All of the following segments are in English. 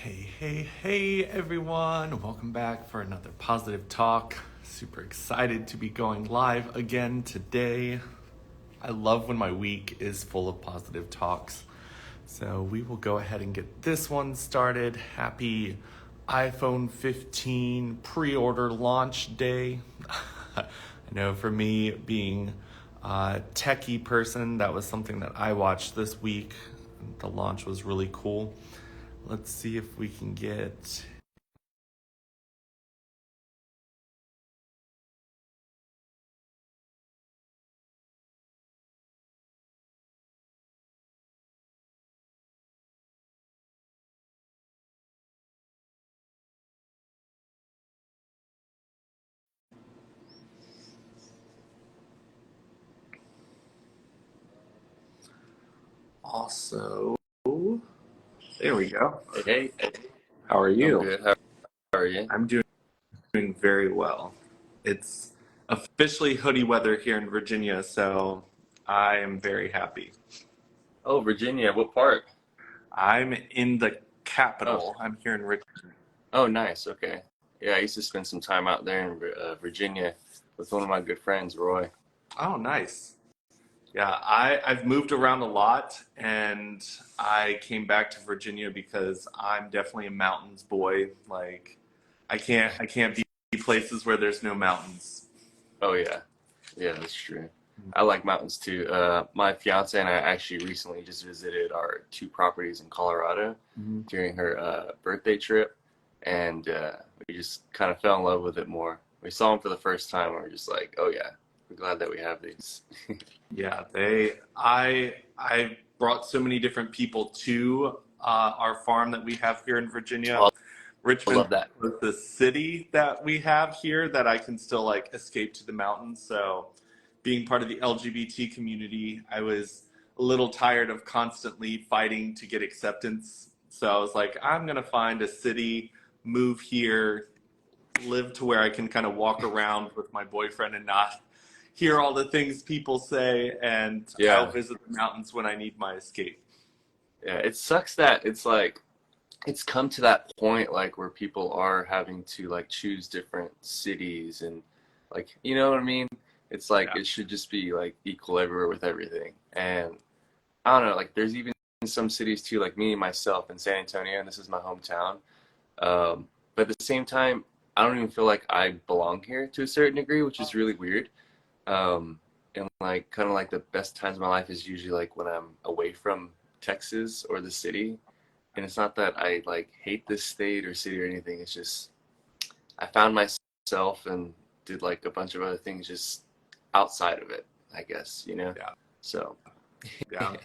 Hey, everyone. Welcome back for another positive talk. Super excited to be going live again today. I love when my week is full of positive talks. So we will go ahead and get this one started. Happy iPhone 15 pre-order launch day. I know for me, being a techie person, that was something that I watched this week. The launch was really cool. Let's see if we can get... Also, there we go. Hey, How are I'm you? good. How are you? I'm doing very well. It's officially hoodie weather here in Virginia, so I am very happy. Oh, Virginia. What part? I'm in the Oh, capital. I'm here in Richmond. oh, nice. Okay. Yeah, I used to spend some time out there in Virginia with one of my good friends, Roy. Oh, nice. Yeah, I've moved around a lot, and I came back to Virginia because I'm definitely a mountains boy. Like, I can't be places where there's no mountains. Oh, yeah. Yeah, that's true. I like mountains too. My fiance and I actually recently just visited our two properties in Colorado Mhm. during her birthday trip, and we just kind of fell in love with it more. We saw them for the first time, and we're just like, oh yeah, we're glad that we have these. Yeah, I brought so many different people to our farm that we have here in Virginia. Oh, I Richmond love that. is the city that we have here that I can still like escape to the mountains. So, being part of the LGBT community, I was a little tired of constantly fighting to get acceptance. So I was like, I'm gonna find a city, move here, live to where I can kind of walk around with my boyfriend and not hear all the things people say, and I'll Yeah. visit the mountains when I need my escape. Yeah, it sucks that it's like it's come to that point like where people are having to like choose different cities and like you know what I mean? It's like Yeah. it should just be like equal everywhere with everything. And I don't know, like there's even some cities too, like me myself in San Antonio, and this is my hometown. But at the same time, I don't even feel like I belong here to a certain degree, which is really weird. And like kind of like the best times of my life is usually like when I'm away from Texas or the city. And it's not that I like hate this state or city or anything. It's just I found myself and did like a bunch of other things just outside of it, I guess, you know? Yeah. So, Yeah.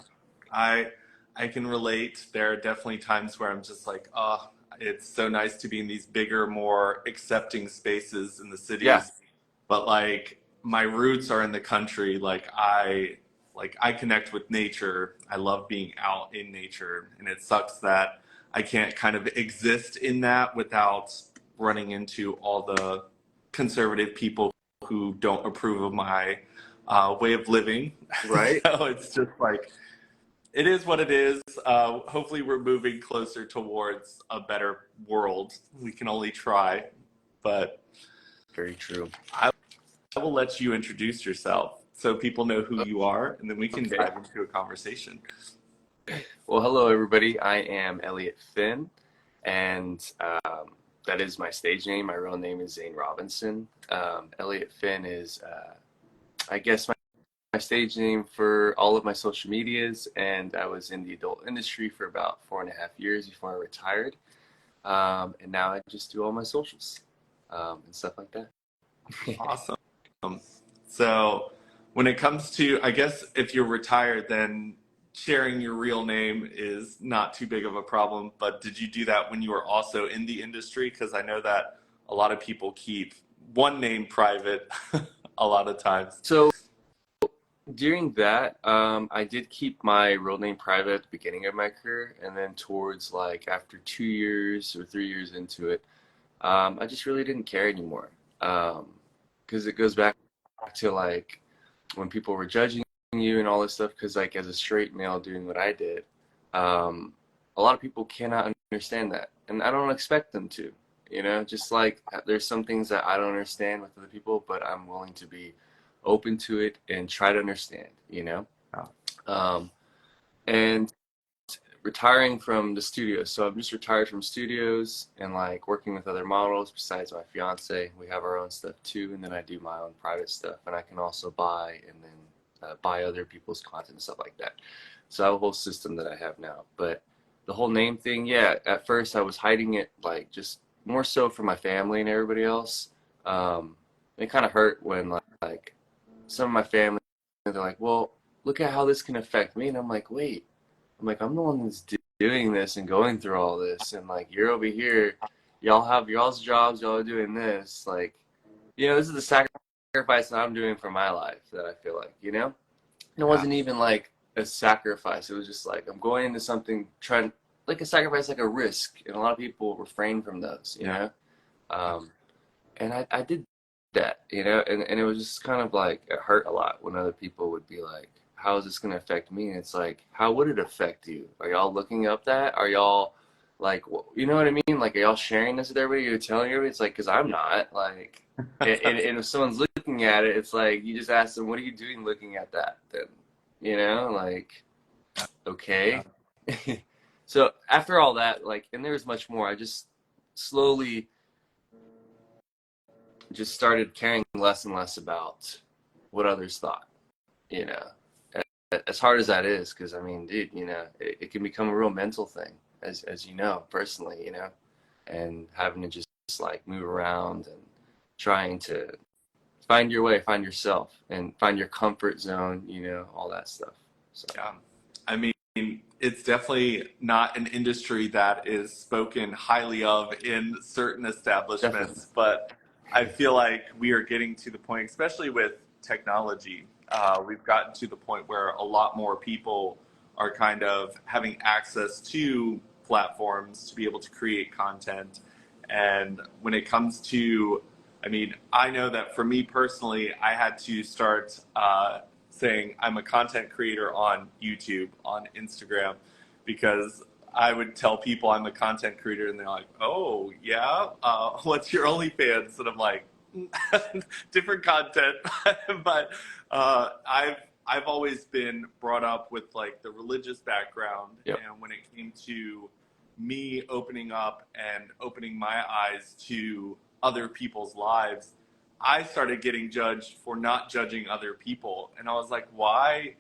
I I can relate. There are definitely times where I'm just like, oh, it's so nice to be in these bigger, more accepting spaces in the yeah, cities. But like my roots are in the country. Like I connect with nature. I love being out in nature, and it sucks that I can't kind of exist in that without running into all the conservative people who don't approve of my way of living. right? So it's just like it is what it is. Hopefully, we're moving closer towards a better world. We can only try, but Very true. I will let you introduce yourself so people know who you are, and then we can Okay. dive into a conversation. Well, hello everybody. I am Elliot Finn, and that is my stage name. My real name is Zane Robinson. Elliot Finn is, I guess, my stage name for all of my social medias, and I was in the adult industry for about 4.5 years before I retired. And now I just do all my socials and stuff like that. Awesome. So, when it comes to, I guess if you're retired, then sharing your real name is not too big of a problem. But did you do that when you were also in the industry? Because I know that a lot of people keep one name private a lot of times. So during that, I did keep my real name private at the beginning of my career, and then towards like after 2 years or 3 years into it, I just really didn't care anymore. Because it goes back to like when people were judging you and all this stuff. Because like as a straight male doing what I did, um, a lot of people cannot understand that, and I don't expect them to. You know, just like there's some things that I don't understand with other people, but I'm willing to be open to it and try to understand. You know, Yeah. um, and retiring from the studio. So I'm just retired from studios and like working with other models besides my fiance. We have our own stuff too, and then I do my own private stuff, and I can also buy and then buy other people's content and stuff like that. So I have a whole system that I have now. But the whole name thing, yeah, at first I was hiding it like just more so for my family and everybody else. Um, it kind of hurt when like some of my family, they're like, well, look at how this can affect me. And I'm like, wait, I'm the one that's doing this and going through all this, and like you're over here, y'all have y'all's jobs, y'all are doing this. Like, you know, this is the sacrifice that I'm doing for my life that I feel like, you know? And it Yeah. wasn't even like a sacrifice. It was just like I'm going into something trying like a sacrifice, like a risk, and a lot of people refrain from those, you know. Um, and I did that, you know, and it was just kind of like it hurt a lot when other people would be like, how is this going to affect me? And it's like, how would it affect you? Are y'all looking up that? Are y'all like, you know what I mean? Like, are y'all sharing this with everybody? You're telling everybody? It's like, because I'm not. Like, and if someone's looking at it, it's like, you just ask them, what are you doing looking at that then? You know, like, Yeah. okay. So after all that, like, and there's much more, I just slowly just started caring less and less about what others thought, you know, as hard as that is, because I mean, dude, you know, it can become a real mental thing, as you know, personally, you know, and having to just like move around and trying to find your way, find yourself, and find your comfort zone, you know, all that stuff. So Yeah. I mean, it's definitely not an industry that is spoken highly of in certain definitely, establishments, but I feel like we are getting to the point, especially with technology, we've gotten to the point where a lot more people are kind of having access to platforms to be able to create content. And when it comes to, I mean, I know that for me personally, I had to start saying I'm a content creator on YouTube, on Instagram, because I would tell people I'm a content creator, and they're like, "Oh, yeah, what's your OnlyFans?" And I'm like, "Different content," but I've always been brought up with like the religious background, yep, and when it came to me opening up and opening my eyes to other people's lives, I started getting judged for not judging other people. And I was like, why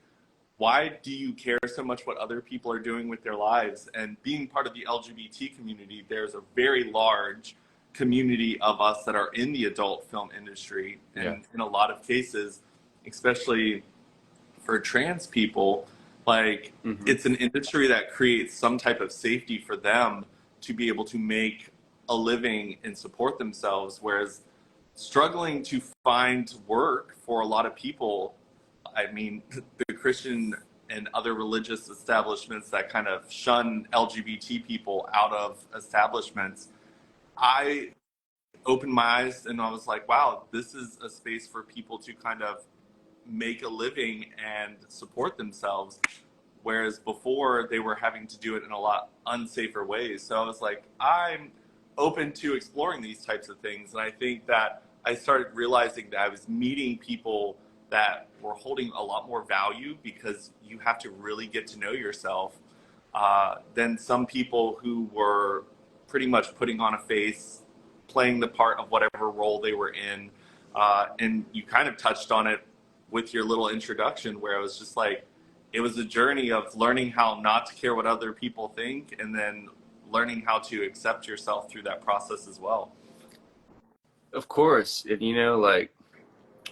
do you care so much what other people are doing with their lives? And being part of the LGBT community, there's a very large community of us that are in the adult film industry. yeah, And in a lot of cases, especially for trans people, like mm-hmm. it's an industry that creates some type of safety for them to be able to make a living and support themselves. Whereas struggling to find work for a lot of people, I mean, the Christian and other religious establishments that kind of shun LGBT people out of establishments, I opened my eyes and I was like, wow, this is a space for people to kind of make a living and support themselves. Whereas before they were having to do it in a lot unsafer ways. So I was like, I'm open to exploring these types of things. And I think that I started realizing that I was meeting people that were holding a lot more value because you have to really get to know yourself than some people who were pretty much putting on a face, playing the part of whatever role they were in. And you kind of touched on it with your little introduction, where it was just like, it was a journey of learning how not to care what other people think, and then learning how to accept yourself through that process as well. Of course. And you know, like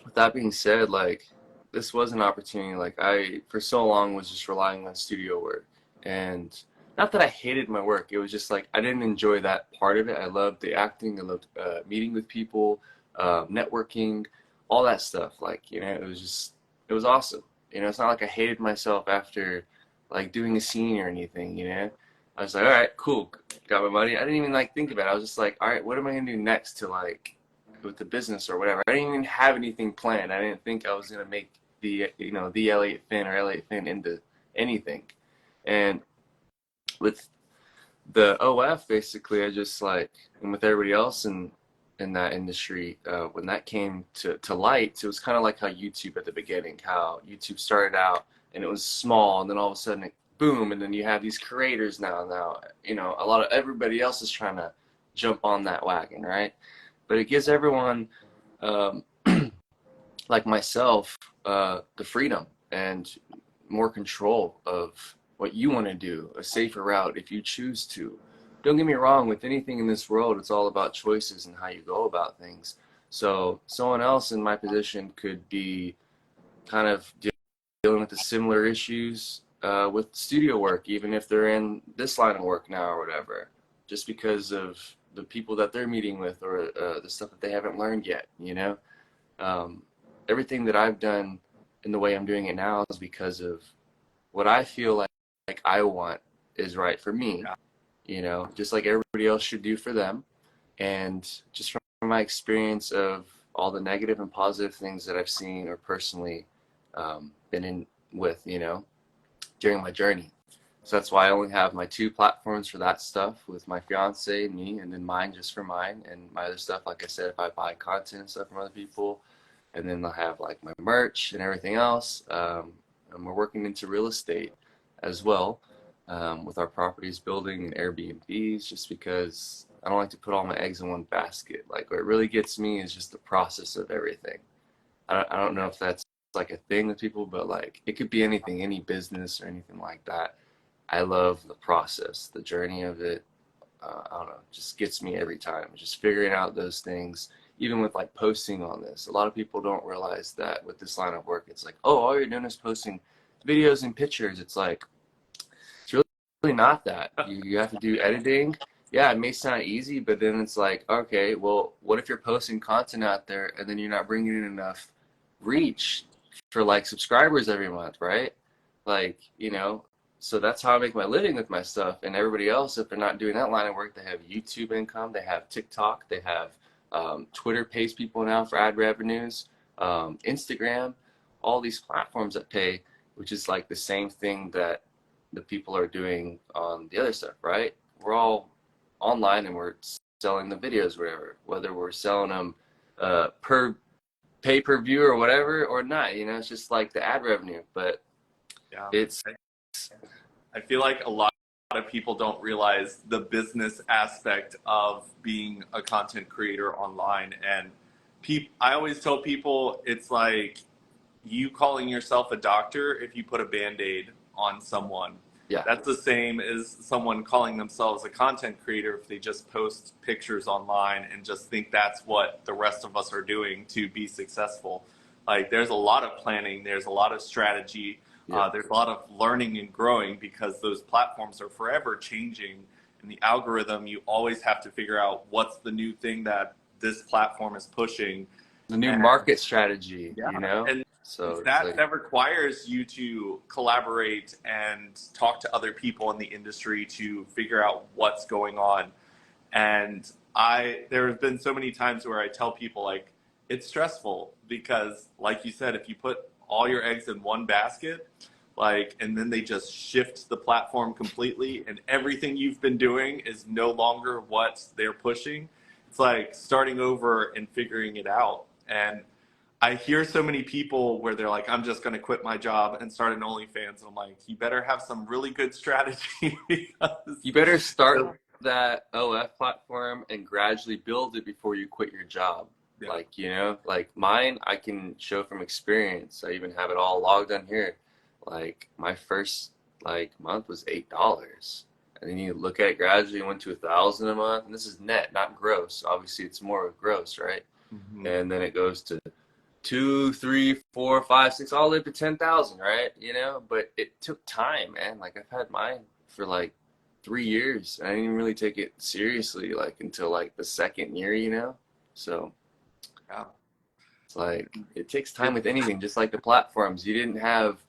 with that being said, like this was an opportunity. Like I, for so long, was just relying on studio work, and not that I hated my work. It was just like I didn't enjoy that part of it. I loved the acting. I loved meeting with people, networking, all that stuff. Like you know, it was just it was awesome. You know, it's not like I hated myself after like doing a scene or anything. You know, I was like, all right, cool, got my money. I didn't even like think about it. I was just like, all right, what am I gonna do next to like with the business or whatever. I didn't even have anything planned. I didn't think I was gonna make the you know the Elliot Finn or Elliot Finn into anything. And with the OF, basically, I just like, and with everybody else in that industry, when that came to light, it was kind of like how YouTube at the beginning, how YouTube started out and it was small, and then all of a sudden it boom, and then you have these creators now, you know, a lot of everybody else is trying to jump on that wagon, right? But it gives everyone, um, like myself, the freedom and more control of what you want to do, a safer route if you choose to. Don't get me wrong, with anything in this world, it's all about choices and how you go about things. So someone else in my position could be kind of dealing with the similar issues with studio work, even if they're in this line of work now or whatever, just because of the people that they're meeting with or the stuff that they haven't learned yet, you know? Um, Everything that I've done in the way I'm doing it now is because of what I feel like I want is right for me, you know, just like everybody else should do for them. And just from my experience of all the negative and positive things that I've seen or personally been in with, you know, during my journey. So that's why I only have my two platforms for that stuff with my fiance, me, and then mine just for mine. And my other stuff, like I said, if I buy content and stuff from other people, and then I'll have like my merch and everything else. And we're working into real estate as well, with our properties building and Airbnbs, just because I don't like to put all my eggs in one basket. Like what really gets me is just the process of everything. I don't know if that's like a thing with people, but like it could be anything, any business or anything like that. I love the process, the journey of it. I don't know, just gets me every time. Just figuring out those things, even with like posting on this. A lot of people don't realize that with this line of work, it's like, oh, all you're doing is posting videos and pictures. It's like, it's really not that. You have to do editing. Yeah, it may sound easy, but then it's like, okay, well, what if you're posting content out there and then you're not bringing in enough reach for like subscribers every month, right? Like, you know, so that's how I make my living with my stuff. And everybody else, if they're not doing that line of work, they have YouTube income, they have TikTok, they have Twitter pays people now for ad revenues, Instagram, all these platforms that pay, which is like the same thing that the people are doing on the other stuff, right? We're all online and we're selling the videos, whether we're selling them per pay per view or whatever or not. You know, it's just like the ad revenue, but Yeah. it's I feel like a lot of people don't realize the business aspect of being a content creator online. And I always tell people it's like you calling yourself a doctor if you put a band-aid on someone. yeah, That's the same as someone calling themselves a content creator if they just post pictures online and just think that's what the rest of us are doing to be successful. Like there's a lot of planning, there's a lot of strategy, yeah. there's a lot of learning and growing because those platforms are forever changing. And the algorithm, you always have to figure out what's the new thing that this platform is pushing. The new And market strategy, yeah, you know? and So it's that like, that requires you to collaborate and talk to other people in the industry to figure out what's going on. And there have been so many times where I tell people like it's stressful because, like you said, if you put all your eggs in one basket, like, and then they just shift the platform completely, and everything you've been doing is no longer what they're pushing. It's like starting over and figuring it out. And I hear so many people where they're like, I'm just going to quit my job and start an OnlyFans. And I'm like, you better have some really good strategy because you better start that OF platform and gradually build it before you quit your job. yeah. Like, you know, like mine, I can show from experience. I even have it all logged on here. Like my first like month was $8. And then you look at it gradually went to 1,000 a month. And this is net, not gross. Obviously it's more of gross, right? Mhm. And then it goes to 2, 3, 4, 5, 6, all the way up to 10,000, right? You know, but it took time, man. Like I've had mine for like 3 years. I didn't even really take it seriously like until like the second year, you know. So Yeah. it's like it takes time with anything, just like the platforms. You didn't have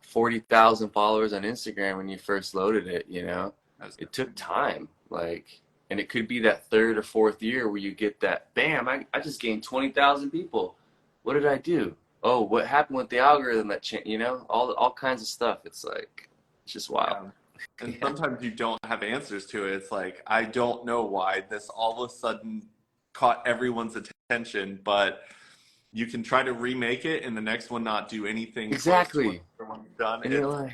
40,000 followers on Instagram when you first loaded it, you know. It took time, like, and it could be that third or fourth year where you get that, bam, I just gained 20,000 people. What did I do? Oh, what happened with the algorithm that changed, you know, all kinds of stuff. It's like, it's just wild. Yeah. and Yeah. sometimes you don't have answers to it. It's like, I don't know why this all of a sudden caught everyone's attention, but you can try to remake it and the next one not do anything close to what Exactly. the one you've done. And you're like,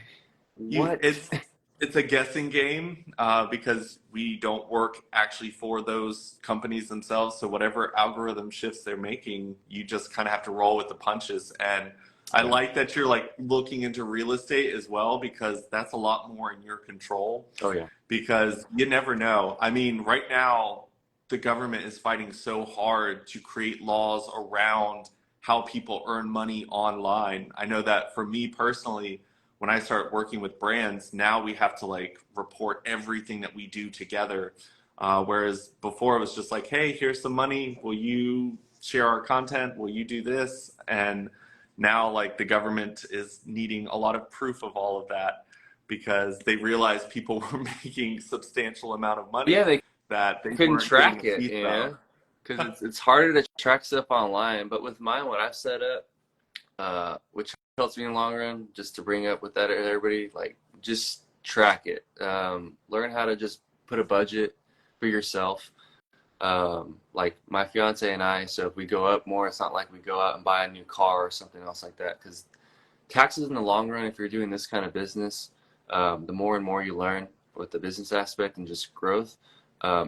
You what? it's a guessing game because we don't work actually for those companies themselves. So whatever algorithm shifts they're making, you just kind of have to roll with the punches. And I Yeah. like that you're like looking into real estate as well, because that's a lot more in your control, Oh yeah. because you never know. I mean, right now, the government is fighting so hard to create laws around how people earn money online. I know that for me personally, when I start working with brands, now we have to like report everything that we do together. Whereas before it was just like, hey, here's some money. Will you share our content? Will you do this? And now like the government is needing a lot of proof of all of that, because they realized people were making substantial amount of Yeah, money they that they couldn't weren't getting a track it, piece you of. know, because it's harder to track stuff online. But with mine, what I've set up, which helps me in the long run, just to bring up with that everybody, like just track it. Learn how to just put a budget for yourself. Like my fiance and I, so if we go up more, it's not like we go out and buy a new car or something else like that. Because taxes in the long run, if you're doing this kind of business, the more and more you learn with the business aspect and just growth,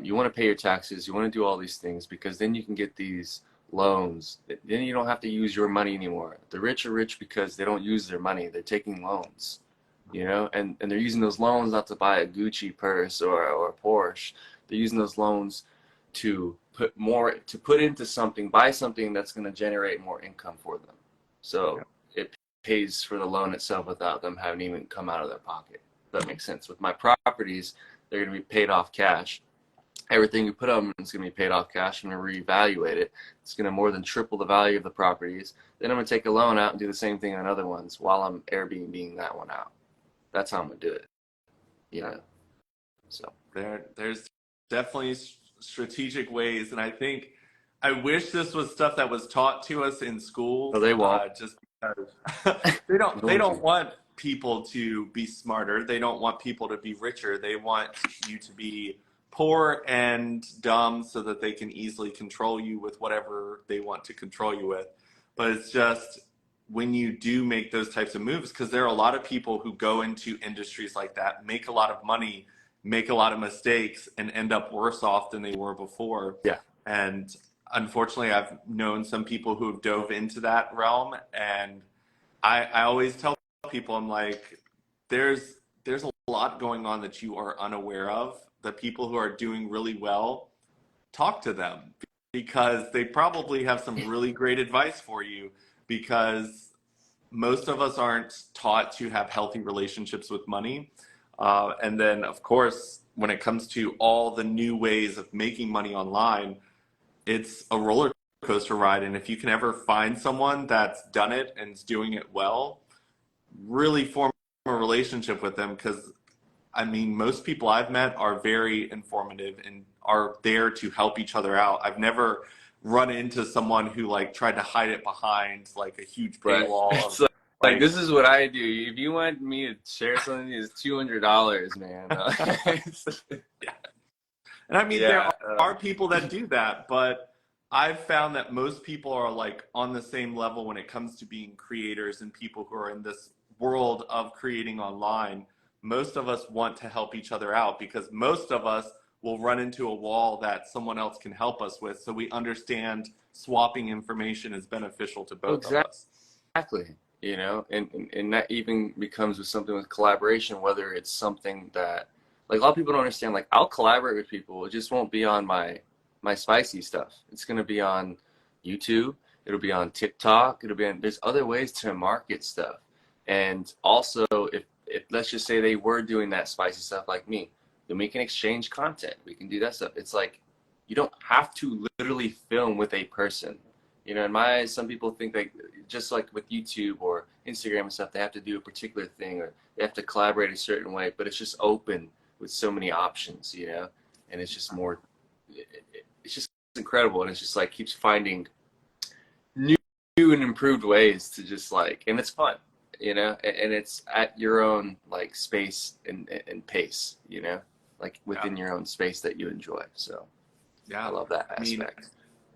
you want to pay your taxes. You want to do all these things because then you can get these loans. Then you don't have to use your money anymore. The rich are rich because they don't use their money. They're taking loans, you know, and they're using those loans not to buy a Gucci purse or a Porsche. They're using those loans to put into something, buy something that's going to generate more income for them. So it pays for the loan itself without them having even come out of their pocket. If that makes sense. With my properties, they're going to be paid off cash. Everything you put on is going to be paid off cash. I'm going to reevaluate it. It's going to more than triple the value of the properties. Then I'm going to take a loan out and do the same thing on other ones while I'm Airbnb-ing that one out. That's how I'm going to do it. You know. So There's definitely strategic ways, and I think I wish this was stuff that was taught to us in schools. no, they won't. Just because they don't want people to be smarter. They don't want people to be richer. They want you to be poor and dumb so that they can easily control you with whatever they want to control you with. But it's just when you do make those types of moves, because there are a lot of people who go into industries like that, make a lot of money, make a lot of mistakes, and end up worse off than they were before. Yeah. And unfortunately, I've known some people who have dove into that realm, and I always tell people, I'm like, there's a lot going on that you are unaware of. The people who are doing really well, talk to them, because they probably have some really great advice for you, because most of us aren't taught to have healthy relationships with money. And then, of course, when it comes to all the new ways of making money online, it's a roller coaster ride. And if you can ever find someone that's done it and is doing it well, really form a relationship with them, because I mean, most people I've met are very informative and are there to help each other out. I've never run into someone who like tried to hide it behind like a huge Right. paywall It's of like like. this is what I do. If you want me to share something, it's $200, man. Yeah. And I mean, there Yeah. are people that do that, but I've found that most people are like on the same level when it comes to being creators and people who are in this world of creating online. Most of us want to help each other out, because most of us will run into a wall that someone else can help us with. So we understand swapping information is beneficial to both of us. Exactly. You know, and that even becomes with something with collaboration, whether it's something that like a lot of people don't understand. Like I'll collaborate with people, it just won't be on my spicy stuff. It's gonna be on YouTube, it'll be on TikTok, it'll be on there's other ways to market stuff. And also if let's just say they were doing that spicy stuff like me, then we can exchange content. We can do that stuff. It's like you don't have to literally film with a person. You know, in my eyes, some people think like just like with YouTube or Instagram and stuff, they have to do a particular thing or they have to collaborate a certain way, but it's just open with so many options, you know, and it's just more, it's just incredible. And it's just like keeps finding new and improved ways to just like, and it's fun. you know, and it's at your own like space and pace, you know, like within your own space that you enjoy. So I Yeah. love that I mean, aspect.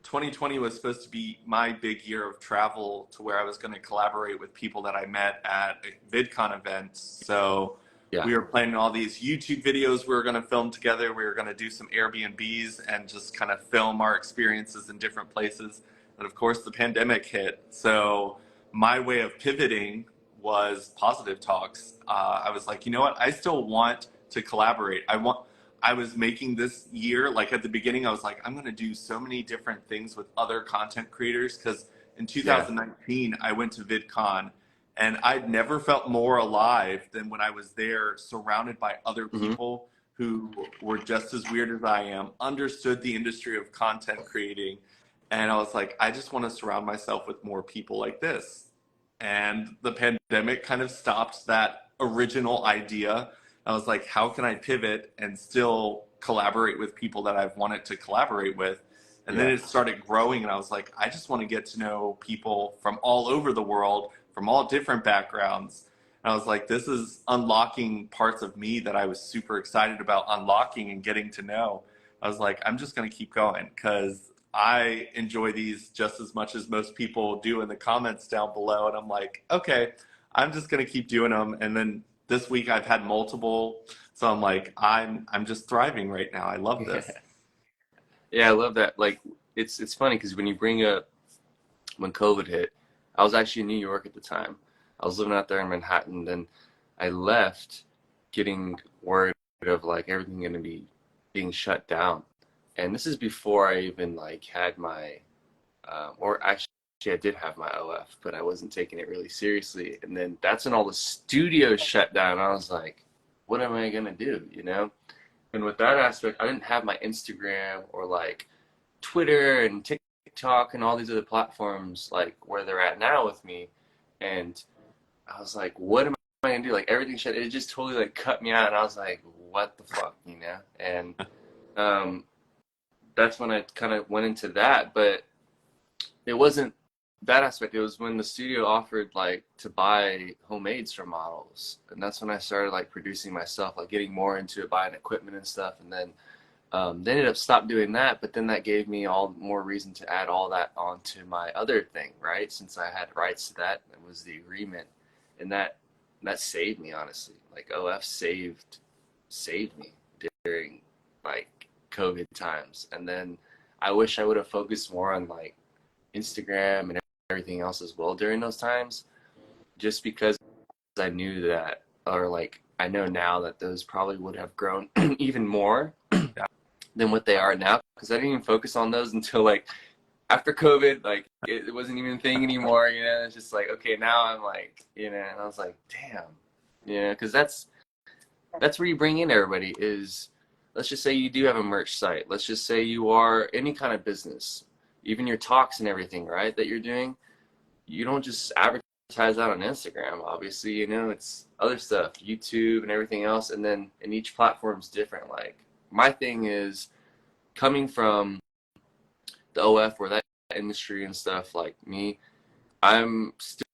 2020 was supposed to be my big year of travel to where I was going to collaborate with people that I met at VidCon events. So Yeah. we were planning all these YouTube videos we were going to film together. We were going to do some Airbnbs and just kind of film our experiences in different places. And of course, the pandemic hit. So my way of pivoting was Positive Talks. I was like, you know what? I still want to collaborate. I was making this year, like at the beginning, I was like, I'm going to do so many different things with other content creators because in Yeah. 2019, I went to VidCon and I'd never felt more alive than when I was there surrounded by other Hmm. people who were just as weird as I am, understood the industry of content creating. And I was like, I just want to surround myself with more people like this. And the pandemic kind of stopped that original idea. I was like, how can I pivot and still collaborate with people that I've wanted to collaborate with? And then Yeah. it started growing, and I was like, I just want to get to know people from all over the world, from all different backgrounds. And I was like, this is unlocking parts of me that I was super excited about unlocking and getting to know. I was like, I'm just going to keep going because I enjoy these just as much as most people do in the comments down below. And I'm like, okay, I'm just going to keep doing them. And then this week I've had multiple. So I'm like, I'm just thriving right now. I love Yeah. this. Yeah, I love that. Like, it's funny because when you bring up when COVID hit, I was actually in New York at the time. I was living out there in Manhattan. Then I left, getting word of like everything going to be being shut down. And this is before I even like had my, or actually I did have my OF, but I wasn't taking it really seriously. And then that's when all the studios shut down. I was like, what am I gonna do? You know? And with that aspect, I didn't have my Instagram or like Twitter and TikTok and all these other platforms like where they're at now with me. And I was like, what am I gonna do? Like everything shut. It just totally like cut me out. And I was like, what the fuck, you know? And um, that's when I kind of went into that. But it wasn't that aspect. It was when the studio offered like to buy homemades from models, and that's when I started like producing myself, like getting more into it, buying equipment and stuff. And then they ended up stopped doing that, but then that gave me all more reason to add all that onto my other thing, right? Since I had rights to that, it was the agreement, and that saved me honestly. Like OF saved me during like COVID times, and then I wish I would have focused more on like Instagram and everything else as well during those times, just because I knew that, or like I know now that those probably would have grown even more Yeah. than what they are now, because I didn't even focus on those until like after COVID, like it wasn't even a thing anymore, you know. It's just like, okay, now I'm like, you know, and I was like, damn, you know, because that's where you bring in everybody is, let's just say you do have a merch site, let's just say you are any kind of business, even your talks and everything, right, that you're doing, you don't just advertise that on Instagram. Obviously, you know, it's other stuff, YouTube and everything else. And then and each platform's different. Like my thing is coming from the OF or that industry and stuff like me, I'm still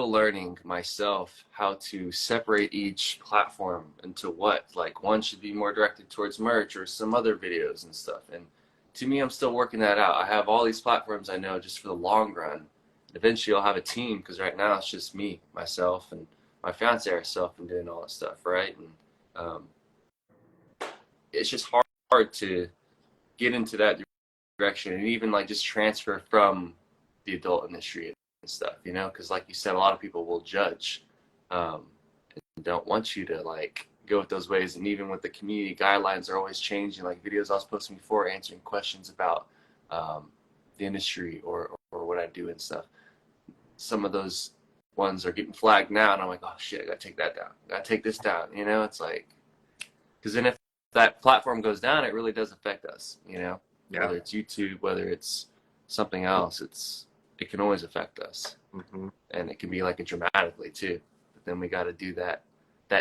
learning myself how to separate each platform into what. Like one should be more directed towards merch or some other videos and stuff. And to me, I'm still working that out. I have all these platforms I know just for the long run. Eventually, I'll have a team because right now it's just me, myself, and my fiance herself, and doing all that stuff, right? And um, it's just hard to get into that direction and even like just transfer from the adult industry and stuff, you know, because like you said, a lot of people will judge um, and don't want you to like go with those ways. And even with the community guidelines are always changing, like videos I was posting before answering questions about the industry or what I do and stuff, some of those ones are getting flagged now, and I'm like, oh shit, I gotta take that down, I gotta take this down, you know. It's like, because then if that platform goes down, it really does affect us, you know. Yeah. Whether it's YouTube, whether it's something else, it can always affect us. Mm-hmm. And it can be like a dramatically too. But then we got to do that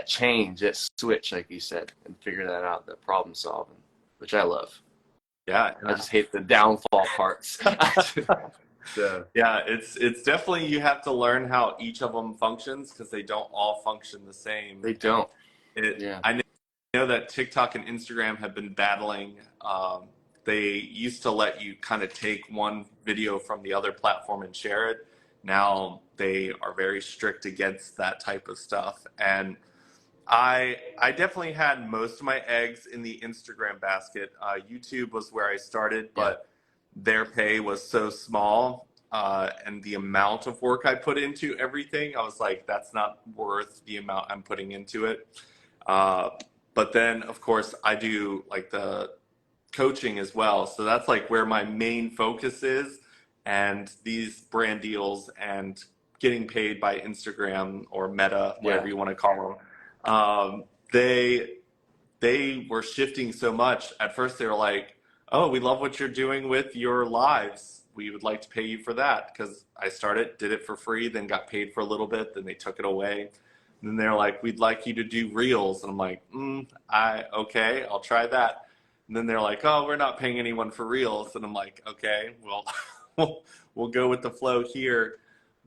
change, that switch, like you said, and figure that out, that problem solving, which I love. Yeah. I just hate the downfall parts. So Yeah, it's definitely you have to learn how each of them functions because they don't all function the same. they And don't. it Yeah. I know that TikTok and Instagram have been battling. They used to let you kind of take one video from the other platform and share it. Now they are very strict against that type of stuff. And I definitely had most of my eggs in the Instagram basket. YouTube was where I started, Yeah. but their pay was so small, and the amount of work I put into everything, I was like, that's not worth the amount I'm putting into it. Uh, but then, of course, I do like the coaching as well. So that's like where my main focus is. And these brand deals and getting paid by Instagram or Meta, Yeah. whatever you want to call them, they were shifting so much. At first, they were like, "Oh, we love what you're doing with your lives. We would like to pay you for that." Because I started, did it for free, then got paid for a little bit, then they took it away. And then they're like, "We'd like you to do reels," and I'm like, okay, I'll try that." And then they're like, "Oh, we're not paying anyone for reels," and I'm like, "Okay, well, we'll go with the flow here."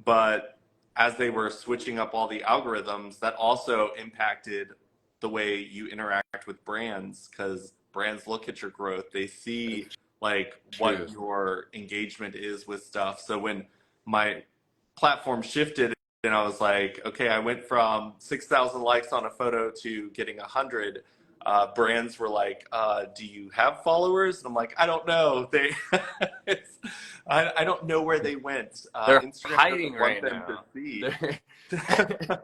But as they were switching up all the algorithms, that also impacted the way you interact with brands because brands look at your growth. They see like True. what your engagement is with stuff. So when my platform shifted and I was like, okay, I went from 6,000 likes on a photo to getting 100. Brands were like, "Do you have followers?" And I'm like, "I don't know. It's, I don't know where they went. They're Instagram hiding doesn't want right them to now. see." They're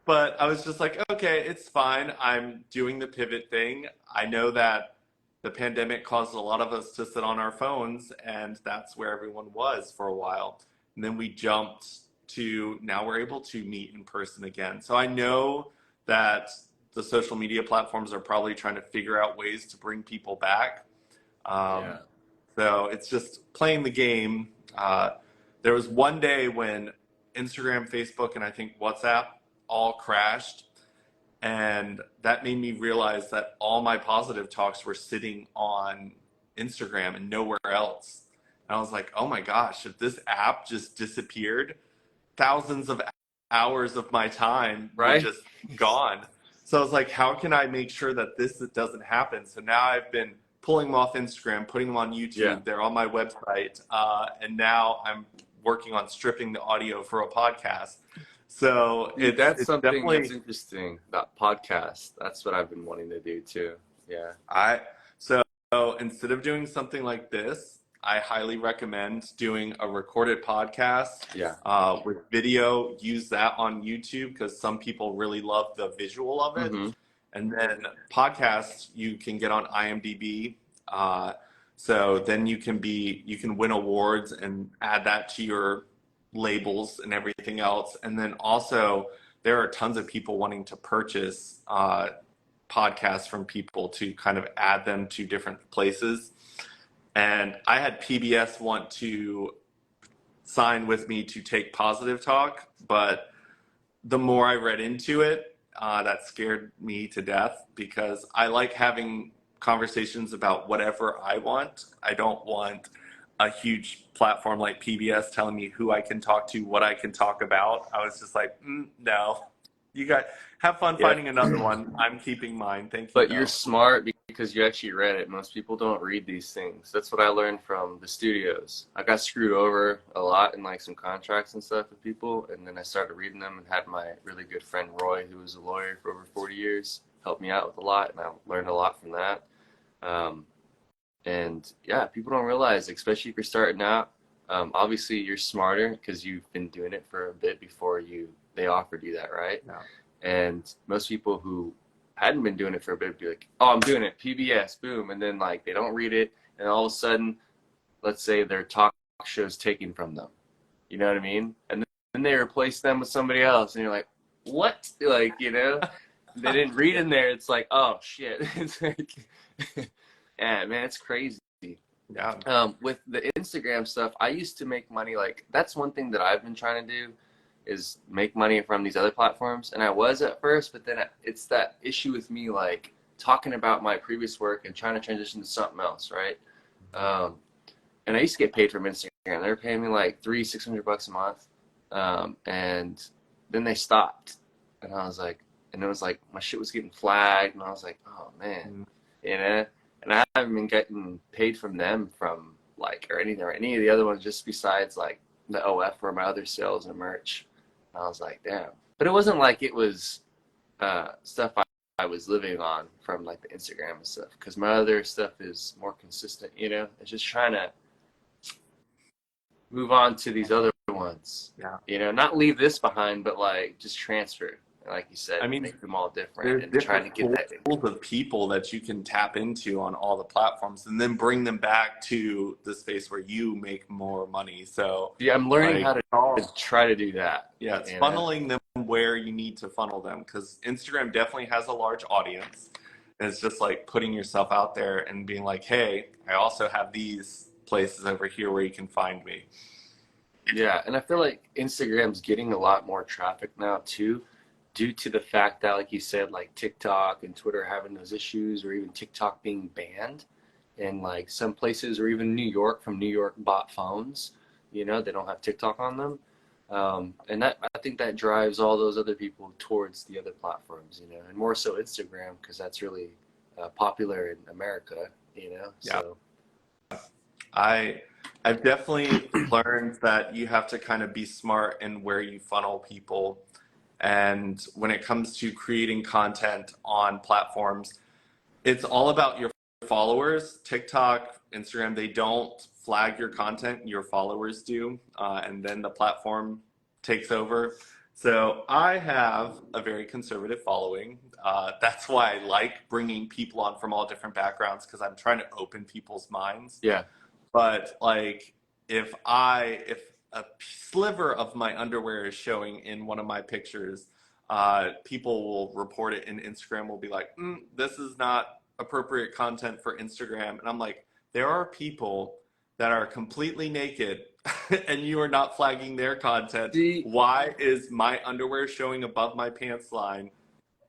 But I was just like, okay, it's fine. I'm doing the pivot thing. I know that the pandemic caused a lot of us to sit on our phones, and that's where everyone was for a while. And then we jumped to now we're able to meet in person again. So I know that the social media platforms are probably trying to figure out ways to bring people back. yeah. Um, so it's just playing the game. There was one day when Instagram, Facebook, and I think WhatsApp all crashed. And that made me realize that all my positive talks were sitting on Instagram and nowhere else. And I was like, oh my gosh, if this app just disappeared, thousands of hours of my time would Right? just gone. So I was like, how can I make sure that this doesn't happen? So now I've been pulling them off Instagram, putting them on Yeah. YouTube. They're on my website, and now I'm working on stripping the audio for a podcast. So Dude, that's it's something that's definitely interesting. That podcast. That's what I've been wanting to do too. Yeah. I so instead of doing something like this, I highly recommend doing a recorded podcast Yeah. with video. Use that on YouTube because some people really love the visual of it. Mm-hmm. And then podcasts you can get on IMDb. Uh, so then you can win awards and add that to your labels and everything else. And then also there are tons of people wanting to purchase podcasts from people to kind of add them to different places. And I had PBS want to sign with me to take Positive Talk, but the more I read into it, that scared me to death because I like having conversations about whatever I want. I don't want a huge platform like PBS telling me who I can talk to, what I can talk about. I was just like, no, you guys have fun Yeah. finding another one. I'm keeping mine. Thank you, But you're though. smart because you actually read it. Most people don't read these things. That's what I learned from the studios. I got screwed over a lot in like some contracts and stuff with people, and then I started reading them and had my really good friend Roy, who was a lawyer for over 40 years, help me out with a lot, and I learned a lot from that. Um, and yeah, people don't realize, especially if you're starting out. Obviously, you're smarter because you've been doing it for a bit before they offered you that, right? Yeah. And most people who hadn't been doing it for a bit would be like, "Oh, I'm doing it, PBS, boom," and then like they don't read it, and all of a sudden, let's say their talk show's taken from them. You know what I mean? And then they replace them with somebody else, and you're like, "What?" Like, they didn't read in there. It's like, oh shit. It's like, yeah, man, it's crazy. Yeah. With the Instagram stuff, I used to make money. Like that's one thing that I've been trying to do is make money from these other platforms. And I was at first, but then it's that issue with me, like talking about my previous work and trying to transition to something else, right? And I used to get paid from Instagram They were paying me like $600 a month. And then they stopped. And I was like, and it was like my shit was getting flagged, and I was like, oh man, you know. And I haven't been getting paid from them from like or any of the other ones, just besides like the OF or my other sales and merch. And I was like, damn. But it wasn't like it was stuff I was living on from like the Instagram and stuff, because my other stuff is more consistent. You know, it's just trying to move on to these other ones. Yeah. You know, not leave this behind, but like just transfer. Like you said, I mean, make them all different there's and trying to different get that. pools of people that you can tap into on all the platforms and then bring them back to the space where you make more money. So Yeah, I'm learning like, how to try to do that. yeah, it's You know? funneling them where you need to funnel them, because Instagram definitely has a large audience. And it's just like putting yourself out there and being like, hey, I also have these places over here where you can find me. Yeah, and I feel like Instagram's getting a lot more traffic now too, due to the fact that, like you said, like TikTok and Twitter having those issues, or even TikTok being banned in like some places, or even New York from New York bought phones. You know, they don't have TikTok on them, and that I think that drives all those other people towards the other platforms. You know, and more so Instagram, because that's really popular in America. You know, Yeah. so I've definitely learned that you have to kind of be smart in where you funnel people. And when it comes to creating content on platforms, it's all about your followers. TikTok, Instagram, they don't flag your content, your followers do. And then the platform takes over. So I have a very conservative following. That's why I like bringing people on from all different backgrounds, because I'm trying to open people's minds. yeah. But like, if a sliver of my underwear is showing in one of my pictures, people will report it, and Instagram will be like, this is not appropriate content for Instagram. And I'm like, there are people that are completely naked and you are not flagging their content. See, Why is my underwear showing above my pants line,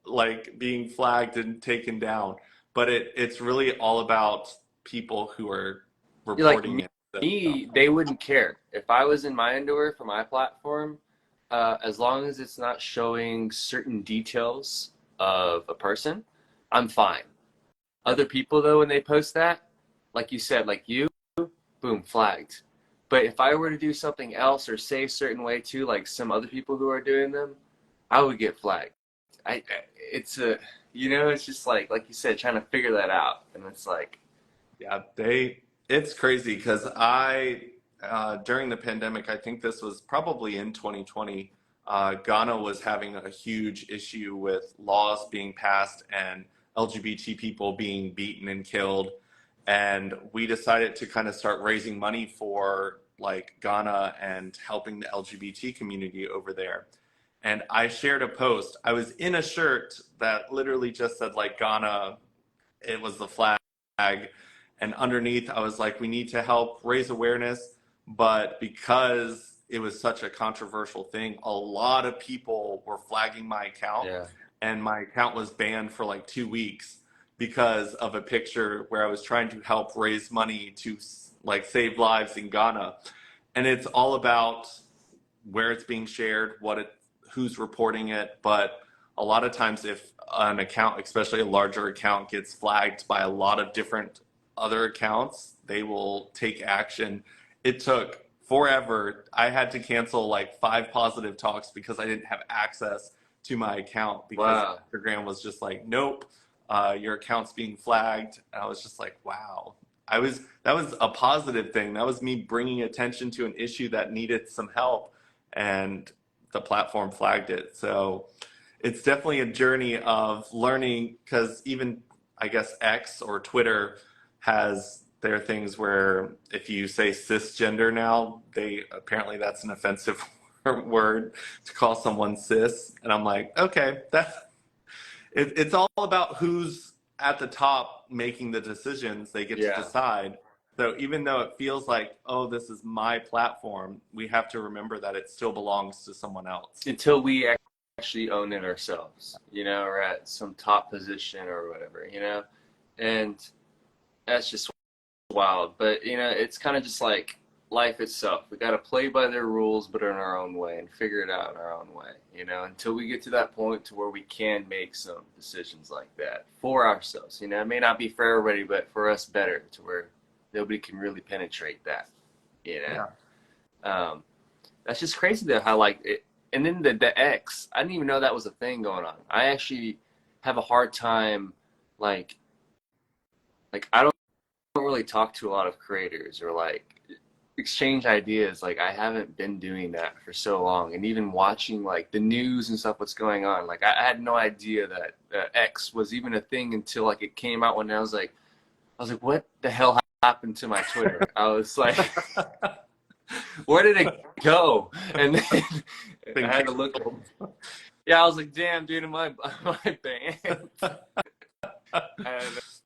like being flagged and taken down? But it's really all about people who are like reporting it. me, they wouldn't care if I was in my underwear for my platform, as long as it's not showing certain details of a person. I'm fine. Other people, though, when they post that, like you said, like you, boom, flagged. But if I were to do something else or say a certain way too, like some other people who are doing them, I would get flagged. It's a, you know, it's just like you said, trying to figure that out, and it's like, Yeah, it's crazy because during the pandemic, I think this was probably in 2020, Ghana was having a huge issue with laws being passed and LGBT people being beaten and killed. And we decided to kind of start raising money for like Ghana and helping the LGBT community over there. And I shared a post. I was in a shirt that literally just said like Ghana, it was the flag, and underneath I was like, we need to help raise awareness. But because it was such a controversial thing, a lot of people were flagging my account, yeah, and my account was banned for like 2 weeks because of a picture where I was trying to help raise money to like save lives in Ghana. And it's all about where it's being shared, who's reporting it. But a lot of times if an account, especially a larger account, gets flagged by a lot of different other accounts, they will take action. It took forever. I had to cancel like 5 positive talks because I didn't have access to my account, because wow. Instagram was just like, nope, your account's being flagged. And I was just like, wow. That was a positive thing. That was me bringing attention to an issue that needed some help, and the platform flagged it. So it's definitely a journey of learning, because even I guess X or Twitter has their things where if you say cisgender now, they apparently that's an offensive word to call someone cis. And I'm like, okay, it's all about who's at the top making the decisions. They get to Yeah. decide. So even though it feels like, oh, this is my platform, we have to remember that it still belongs to someone else. Until we actually own it ourselves, you know, or at some top position or whatever, you know, and that's just wild. But you know, it's kind of just like life itself. We got to play by their rules, but in our own way, and figure it out in our own way, you know, until we get to that point to where we can make some decisions like that for ourselves. You know, it may not be for everybody, but for us better, to where nobody can really penetrate that, you know. Yeah. That's just crazy though, how like it, and then the X, I didn't even know that was a thing going on. I actually have a hard time, like, I don't really talk to a lot of creators or like exchange ideas. Like I haven't been doing that for so long, and even watching like the news and stuff, what's going on. Like I had no idea that X was even a thing until like it came out. When I was like, what the hell happened to my Twitter? I was like, where did it go? And then I had to look. Yeah, I was like, damn, dude, am I banned?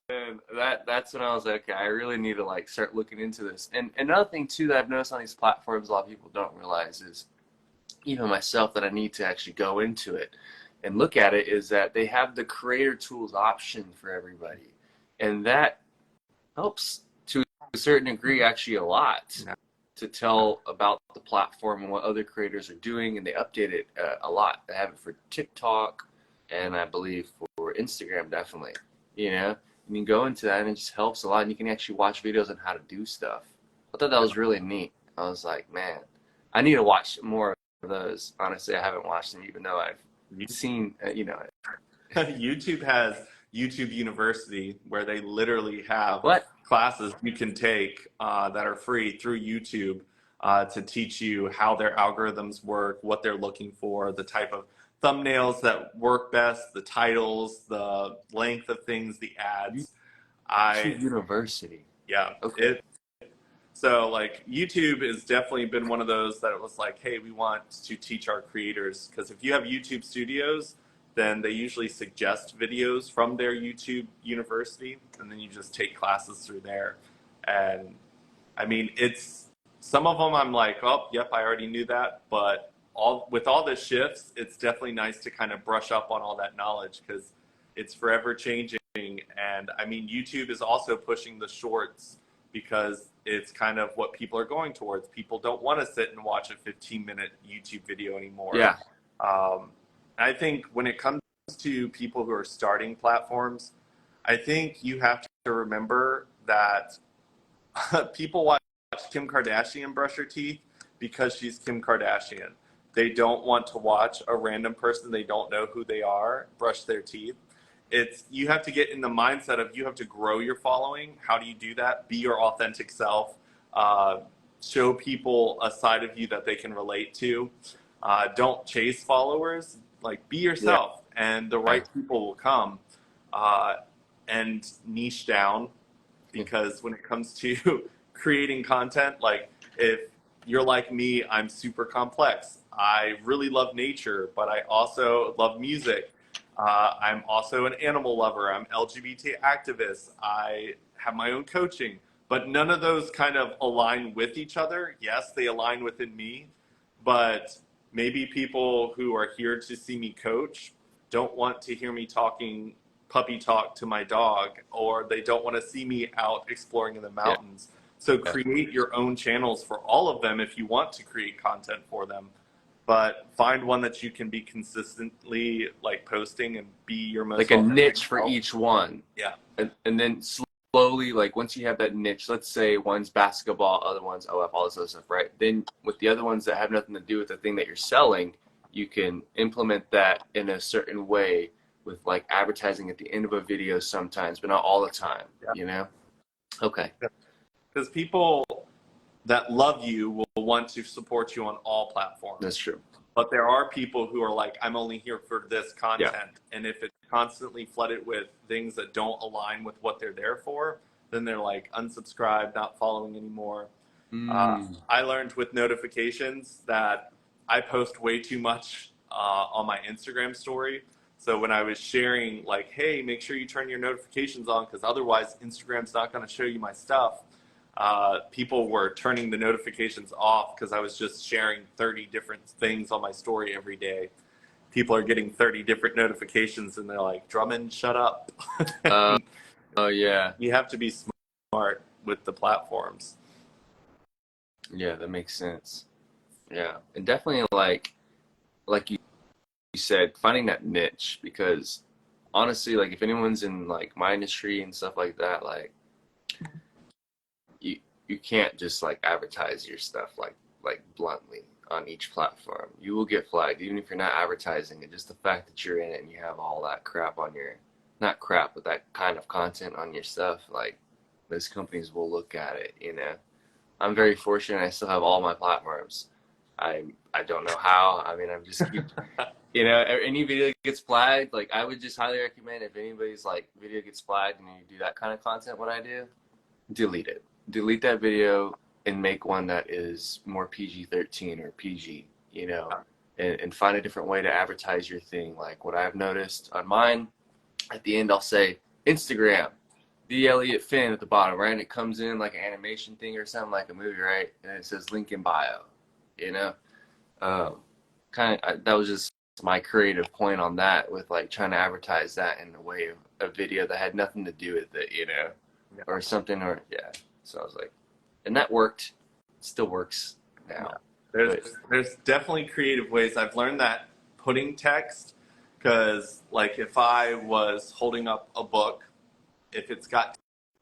And that's when I was like, okay, I really need to like start looking into this. And another thing too that I've noticed on these platforms, a lot of people don't realize is, even myself, that I need to actually go into it and look at it, is that they have the creator tools option for everybody, and that helps to a certain degree, actually a lot, to tell about the platform and what other creators are doing, and they update it a lot. They have it for TikTok, and I believe for Instagram, definitely. You know, and you can go into that, and it just helps a lot, and you can actually watch videos on how to do stuff. I thought that was really neat. I was like, man, I need to watch more of those. Honestly, I haven't watched them, even though I've seen, you know. YouTube has YouTube University, where they literally have What? classes you can take that are free through YouTube to teach you how their algorithms work, what they're looking for, the type of thumbnails that work best, the titles, the length of things, the ads. YouTube University. Yeah, Okay. so like YouTube has definitely been one of those that it was like, hey, we want to teach our creators, because if you have YouTube Studios, then they usually suggest videos from their YouTube University, and then you just take classes through there. And I mean, it's some of them I'm like, oh, yep, I already knew that, but all the shifts, it's definitely nice to kind of brush up on all that knowledge, because it's forever changing. And I mean, YouTube is also pushing the shorts, because it's kind of what people are going towards. People don't want to sit and watch a 15-minute YouTube video anymore. Yeah. I think when it comes to people who are starting platforms, I think you have to remember that people watch Kim Kardashian brush her teeth because she's Kim Kardashian. They don't want to watch a random person they don't know who they are brush their teeth. It's, you have to get in the mindset of, you have to grow your following. How do you do that? Be your authentic self. Show people a side of you that they can relate to. Don't chase followers. Like, be yourself, and the right people will come. And niche down, because when it comes to creating content, like, if you're like me, I'm super complex. I really love nature, but I also love music. I'm also an animal lover. I'm LGBT activist. I have my own coaching, but none of those kind of align with each other. Yes, they align within me, but maybe people who are here to see me coach don't want to hear me talking puppy talk to my dog, or they don't want to see me out exploring in the mountains. So create your own channels for all of them if you want to create content for them. But find one that you can be consistently like posting and be your most like a niche for each one. Yeah. And then slowly, like once you have that niche, let's say one's basketball, other one's OF, all this other stuff, right? Then with the other ones that have nothing to do with the thing that you're selling, you can implement that in a certain way with like advertising at the end of a video sometimes, but not all the time, you know? Okay. Because people that love you will want to support you on all platforms. That's true. But there are people who are like, I'm only here for this content. Yeah. And if it's constantly flooded with things that don't align with what they're there for, then they're like, unsubscribe, not following anymore. I learned with notifications that I post way too much on my Instagram story. So when I was sharing like, hey, make sure you turn your notifications on, because otherwise Instagram's not going to show you my stuff. People were turning the notifications off because I was just sharing 30 different things on my story every day. People are getting 30 different notifications, and they're like, Drummond, shut up. Oh, yeah. You have to be smart with the platforms. Yeah, that makes sense. Yeah, and definitely like you said, finding that niche because honestly, like if anyone's in like my industry and stuff like that, like you you can't just like advertise your stuff like bluntly on each platform. You will get flagged even if you're not advertising it. Just the fact that you're in it and you have all that crap on your not crap, but that kind of content on your stuff, like those companies will look at it, you know. I'm very fortunate I still have all my platforms. I don't know how. I mean, I'm just keep you know, any video that gets flagged, like I would just highly recommend if anybody's like video gets flagged and you do that kind of content, what I do, delete it. Delete that video and make one that is more PG-13 or PG, you know, and find a different way to advertise your thing. Like what I've noticed on mine, at the end I'll say Instagram, the Elliot Finn at the bottom, right? And it comes in like an animation thing or something like a movie, right? And it says link in bio, you know. Um, that was just my creative point on that with like trying to advertise that in a way of a video that had nothing to do with it, you know, Yeah. or something, or yeah. So I was like, and that worked. It still works now. Yeah. There's definitely creative ways. I've learned that putting text, because like if I was holding up a book, if it's got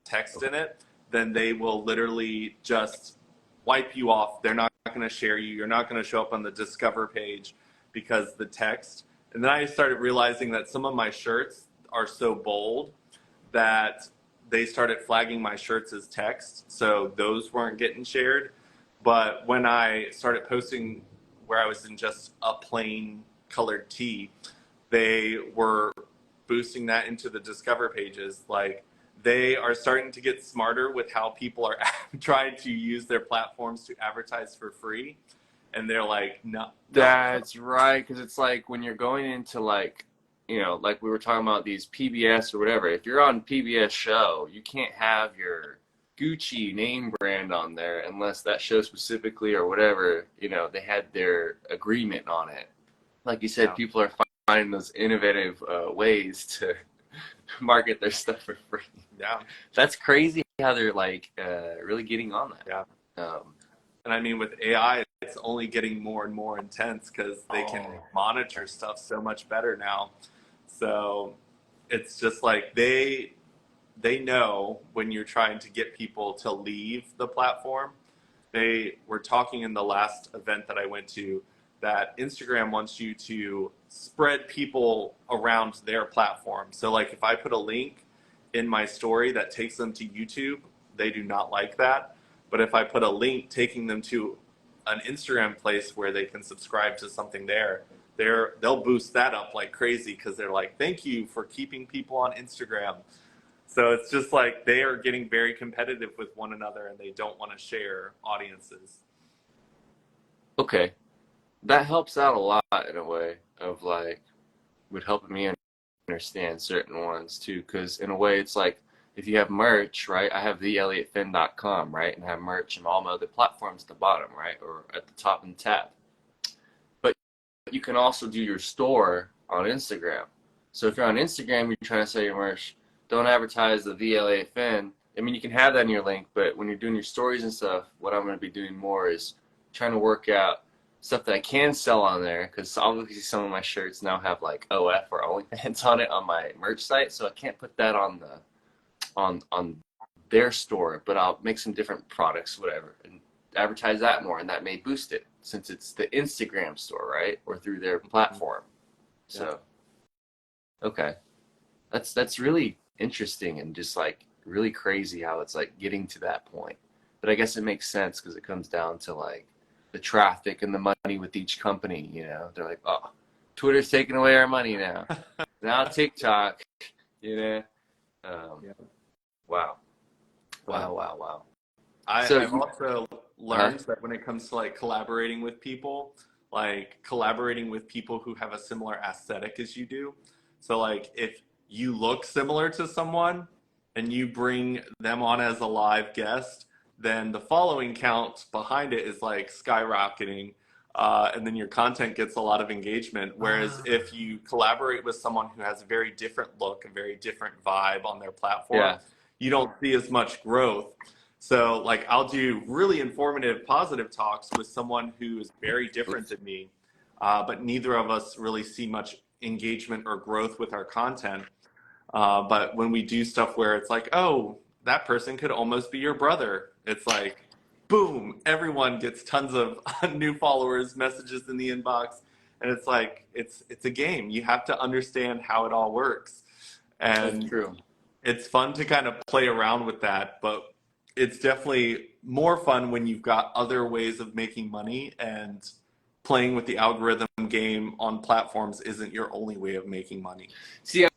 text in it, then they will literally just wipe you off. They're not going to share you. You're not going to show up on the Discover page because the text. And then I started realizing that some of my shirts are so bold that they started flagging my shirts as text. So those weren't getting shared. But when I started posting where I was in just a plain colored tee, they were boosting that into the Discover pages. Like they are starting to get smarter with how people are trying to use their platforms to advertise for free. And they're like, no. That's right, because it's like when you're going into like, you know, like we were talking about these PBS or whatever. If you're on PBS show, you can't have your Gucci name brand on there unless that show specifically or whatever, you know, they had their agreement on it. Like you said, Yeah. people are finding those innovative ways to market their stuff for free. Yeah. That's crazy how they're like really getting on that. Yeah. Um, And I mean, with AI, it's only getting more and more intense because they can monitor stuff so much better now. So it's just like they know when you're trying to get people to leave the platform. They were talking in the last event that I went to that Instagram wants you to spread people around their platform. So like if I put a link in my story that takes them to YouTube, they do not like that. But if I put a link taking them to an Instagram place where they can subscribe to something there, they'll boost that up like crazy because they're like, thank you for keeping people on Instagram. So it's just like they are getting very competitive with one another and they don't want to share audiences. okay, that helps out a lot in a way of like would help me understand certain ones too, because in a way it's like if you have merch, right? I have theelliottfinn.com, right? And I have merch and all my other platforms at the bottom, right? Or at the top in the tab. But you can also do your store on Instagram. So if you're on Instagram, you're trying to sell your merch, don't advertise the VLAFN. I mean, you can have that in your link, but when you're doing your stories and stuff, what I'm going to be doing more is trying to work out stuff that I can sell on there, because obviously some of my shirts now have like OF or OnlyFans on it on my merch site, so I can't put that on the on their store, but I'll make some different products, whatever, and advertise that more, and that may boost it since it's the Instagram store, right, or through their platform. So, okay, that's really interesting and just like really crazy how it's like getting to that point. But I guess it makes sense because it comes down to like the traffic and the money with each company. You know, they're like, oh, Twitter's taking away our money now. Now TikTok, you know. Yeah. Wow. Wow. I've also learned that when it comes to like collaborating with people who have a similar aesthetic as you do. So like if you look similar to someone and you bring them on as a live guest, then the following count behind it is like skyrocketing. And then your content gets a lot of engagement. Whereas if you collaborate with someone who has a very different look, a very different vibe on their platform, you don't see as much growth. So like I'll do really informative, positive talks with someone who is very different than me, but neither of us really see much engagement or growth with our content. But when we do stuff where it's like, oh, that person could almost be your brother, it's like, boom, everyone gets tons of new followers, messages in the inbox, and it's like it's a game. You have to understand how it all works, That's and true. it's fun to kind of play around with that. But it's definitely more fun when you've got other ways of making money, and playing with the algorithm game on platforms isn't your only way of making money. See,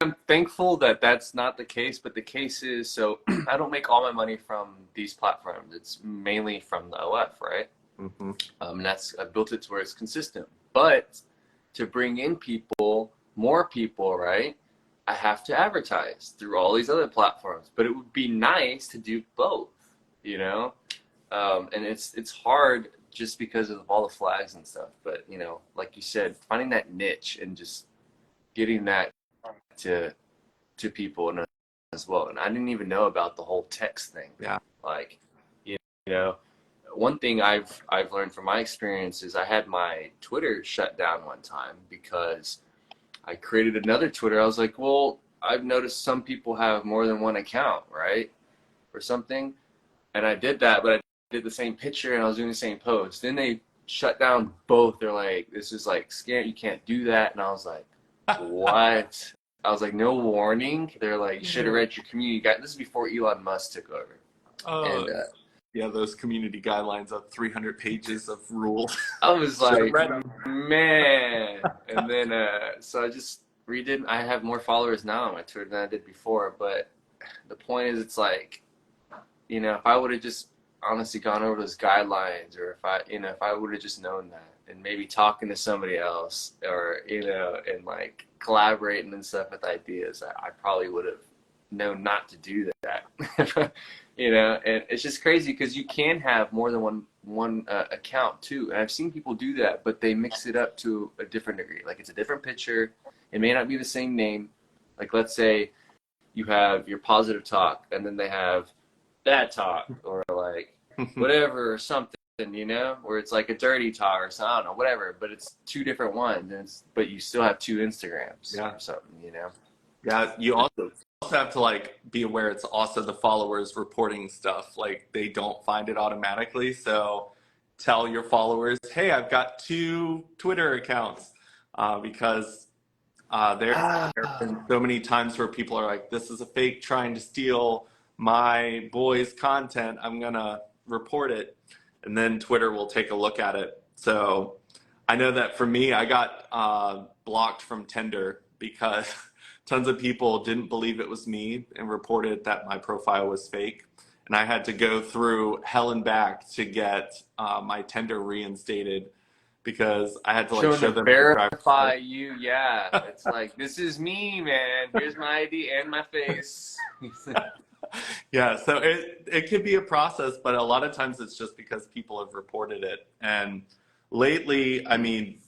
I'm thankful that that's not the case, but the case is so I don't make all my money from these platforms. It's mainly from the OF, right? Hmm. And that's I built it to where it's consistent. But to bring in people, more people, right? I have to advertise through all these other platforms. But it would be nice to do both, you know? And it's hard just because of all the flags and stuff. But you know, like you said, finding that niche and just getting that to people and as well. And I didn't even know about the whole text thing. Yeah. Like, you know, one thing I've learned from my experience is I had my Twitter shut down one time because I created another Twitter. I was like, well, I've noticed some people have more than one account, right? Or something. And I did that, but I did the same picture and I was doing the same post. Then they shut down both. They're like, this is like scam. You can't do that. And I was like, what? I was like, no warning. They're like, you should have read your community guide. This is before Elon Musk took over. Oh, And yeah, those community guidelines of 300 pages of rules. I was Should've like, read 'em. man. And then, so I just redid. I have more followers now on my Twitter than I did before. But the point is, it's like, you know, if I would have just honestly gone over those guidelines, or if I would have just known that, and maybe talking to somebody else, or, you know, and like collaborating and stuff with ideas, I probably would have known not to do that. You know, and it's just crazy because you can have more than one account too. And I've seen people do that, but they mix it up to a different degree. Like it's a different picture. It may not be the same name. Like let's say you have your positive talk, and then they have bad talk, or like whatever, or something, you know, where it's like a dirty talk or something, I don't know, whatever, but it's two different ones, and but you still have two Instagrams, Yeah. or something, you know. Yeah, you also have to like be aware it's also the followers reporting stuff. Like they don't find it automatically. So tell your followers, hey, I've got two Twitter accounts, because there have been so many times where people are like, this is a fake trying to steal my boy's content. I'm gonna report it. And then Twitter will take a look at it. So I know that for me, I got blocked from Tinder because tons of people didn't believe it was me and reported that my profile was fake. And I had to go through hell and back to get my Tinder reinstated because I had to like Showing show to them. verify you, yeah. It's like, this is me, man. Here's my ID and my face. Yeah, so it could be a process, but a lot of times it's just because people have reported it. And lately, I mean,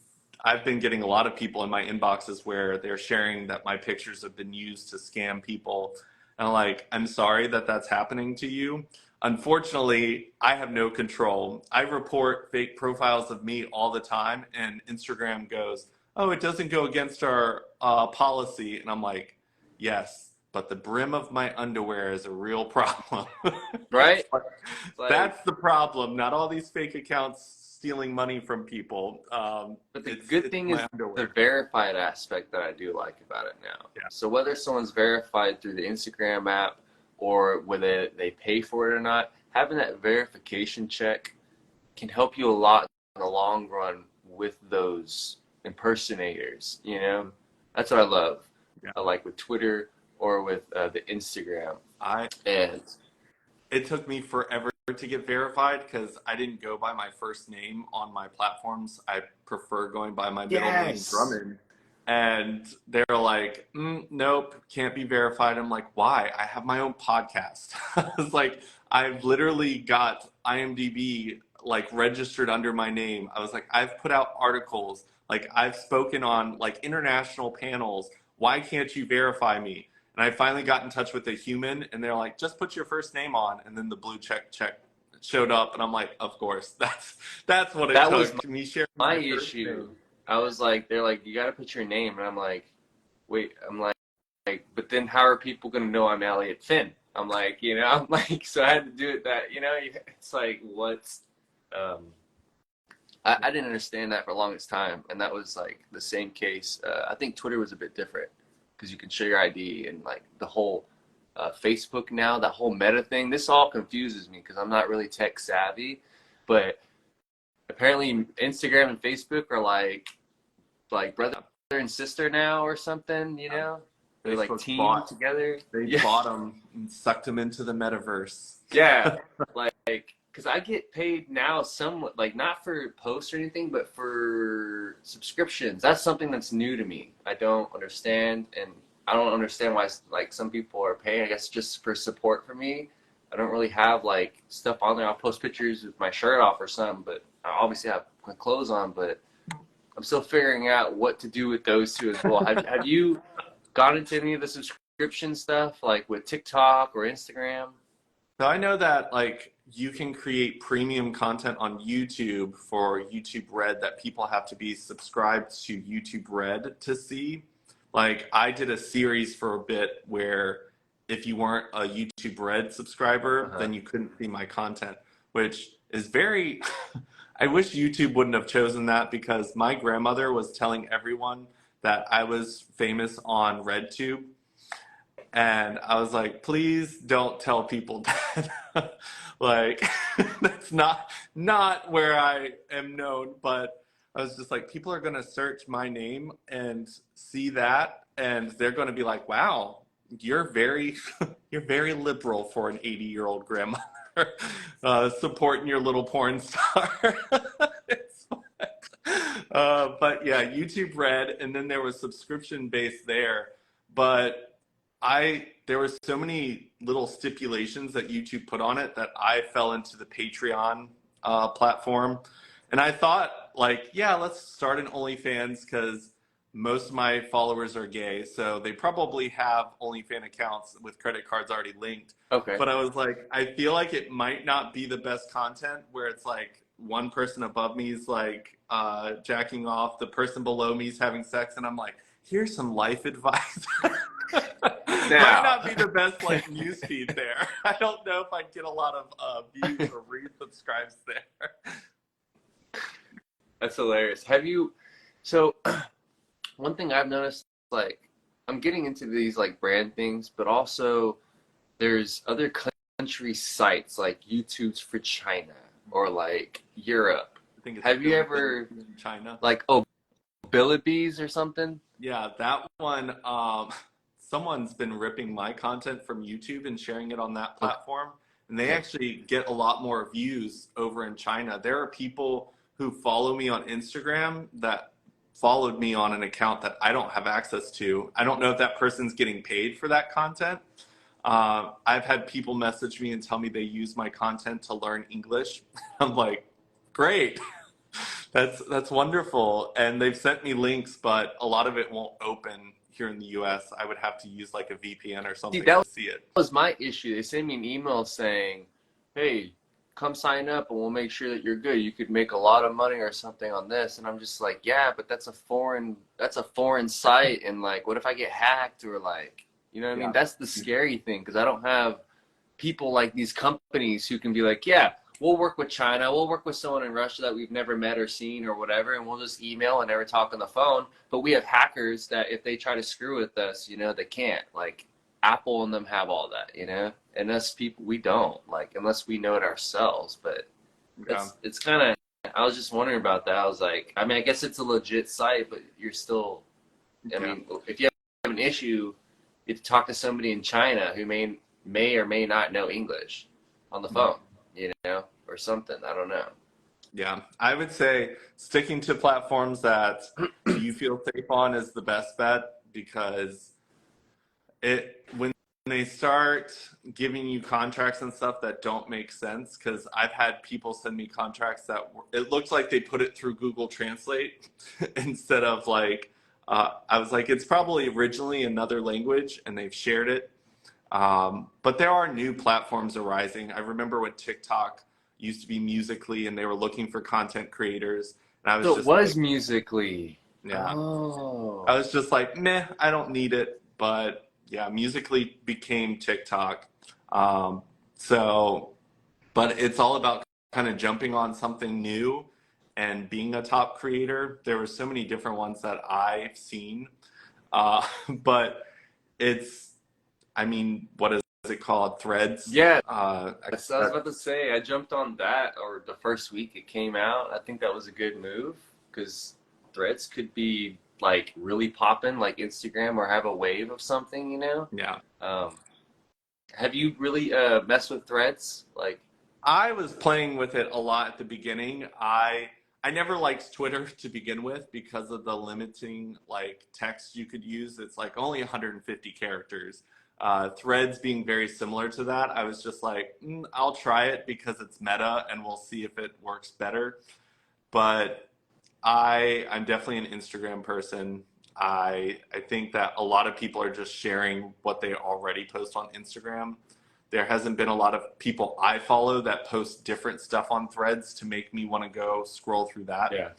I've been getting a lot of people in my inboxes where they're sharing that my pictures have been used to scam people. And I'm like, I'm sorry that that's happening to you. Unfortunately, I have no control. I report fake profiles of me all the time, and Instagram goes, oh, it doesn't go against our policy. And I'm like, yes, but the brim of my underwear is a real problem. Right? Like, That's the problem. Not all these fake accounts stealing money from people. but the good thing is my the underwear. verified aspect that I do like about it now. Yeah. So whether someone's verified through the Instagram app or whether they pay for it or not, having that verification check can help you a lot in the long run with those impersonators, you know? That's what I love. Yeah. I like with Twitter or with the Instagram. I And It took me forever to get verified because I didn't go by my first name on my platforms. I prefer going by my middle name, Yes. Drummond. And they're like, nope, can't be verified. I'm like, why? I have my own podcast. I was like, I've literally got IMDb like registered under my name. I was like, I've put out articles, like I've spoken on like international panels. Why can't you verify me? And I finally got in touch with a human, and they're like, just put your first name on, and then the blue check showed up, and I'm like, of course, that's what it That was took. Me sharing my my first issue. name. I was like, they're like, you got to put your name, and I'm like, wait, I'm like, but then how are people gonna know I'm Elliot Finn? I'm like, I'm like, so I had to do it that, it's like, what's, um, I didn't understand that for the longest time, and that was like the same case. I think Twitter was a bit different because you can show your ID and like the whole Facebook now, that whole meta thing. This all confuses me because I'm not really tech savvy, but apparently Instagram and Facebook are like brother and sister now or something. They're like Facebook team together. they Yeah. bought them and sucked them into the metaverse. Yeah, like, because I get paid now somewhat, like not for posts or anything, but for subscriptions. That's something that's new to me. I don't understand, and I don't understand why like some people are paying. I guess just for support for me. I don't really have like stuff on there. I'll post pictures with my shirt off or something, but I obviously have my clothes on. But I'm still figuring out what to do with those two as well. Have you got into any of the subscription stuff, like with TikTok or Instagram? So I know that like you can create premium content on YouTube for YouTube Red that people have to be subscribed to YouTube Red to see. Like I did a series for a bit where if you weren't a YouTube Red subscriber, Uh-huh. then you couldn't see my content, which is very I wish YouTube wouldn't have chosen that because my grandmother was telling everyone that I was famous on RedTube, and I was like, please don't tell people that. Like, that's not where I am known. But I was just like, people are gonna search my name and see that, and they're gonna be like, wow, you're very you're very liberal for an 80-year-old grandmother, supporting your little porn star. It's but yeah, YouTube Red, and then there was subscription based there, but there were so many little stipulations that YouTube put on it that I fell into the Patreon platform, and I thought like, yeah, let's start an OnlyFans because most of my followers are gay, so they probably have OnlyFans accounts with credit cards already linked. Okay. But I was like, I feel like it might not be the best content where it's like one person above me is like jacking off, the person below me is having sex, and I'm like, here's some life advice. Might not be the best like news feed there. I don't know if I'd get a lot of views or resubscribes there. That's hilarious. So one thing I've noticed, like, I'm getting into these like brand things, but also there's other country sites like YouTube's for China or like Europe. I think it's Have you ever in China? like Billibees or something? Yeah, that one. Someone's been ripping my content from YouTube and sharing it on that platform, and they actually get a lot more views over in China. There are people who follow me on Instagram that followed me on an account that I don't have access to. I don't know if that person's getting paid for that content. I've had people message me and tell me they use my content to learn English. I'm like, great. That's wonderful. And they've sent me links, but a lot of it won't open here in the US. I would have to use like a VPN or See, something that to see it. was my issue. They sent me an email saying, "Hey, come sign up and we'll make sure that you're good. You could make a lot of money or something on this." And I'm just like, "Yeah, but that's a foreign site, and like what if I get hacked or like, you know what I mean? That's the scary thing because I don't have people like these companies who can be like, "Yeah, we'll work with China. We'll work with someone in Russia that we've never met or seen or whatever, and we'll just email and never talk on the phone." But we have hackers that if they try to screw with us, they can't. Like Apple and them have all that, and us people, we don't, like, unless we know it ourselves. But it's kind of, I was just wondering about that. I was like, I mean, I guess it's a legit site, but you're still, I mean, if you have an issue, you have to talk to somebody in China who may or may not know English on the phone, or something. I don't know. Yeah, I would say sticking to platforms that you feel safe on is the best bet because when they start giving you contracts and stuff that don't make sense, because I've had people send me contracts that it looks like they put it through Google Translate instead of like I was like, it's probably originally another language, and they've shared it. But there are new platforms arising. I remember when TikTok used to be Musically, and they were looking for content creators, and I was So it just was like, Musically. yeah, I Oh. was just like, meh, I don't need it. But yeah, Musically became TikTok. Um, so, but it's all about kind of jumping on something new and being a top creator. There were so many different ones that I've seen, but it's, I mean, what is it called? Threads. Yeah, I guess so I was that, about to say, I jumped on that, or the first week it came out. I think that was a good move because Threads could be like really popping, like Instagram, or have a wave of something, you know? yeah. Um, have you really messed with Threads? Like, I was playing with it a lot at the beginning. I never liked Twitter to begin with because of the limiting like text you could use. It's like only 150 characters. Threads being very similar to that, I was just like, I'll try it because it's meta and we'll see if it works better. But I'm definitely an Instagram person. I think that a lot of people are just sharing what they already post on Instagram. There hasn't been a lot of people I follow that post different stuff on Threads to make me want to go scroll through that. yeah,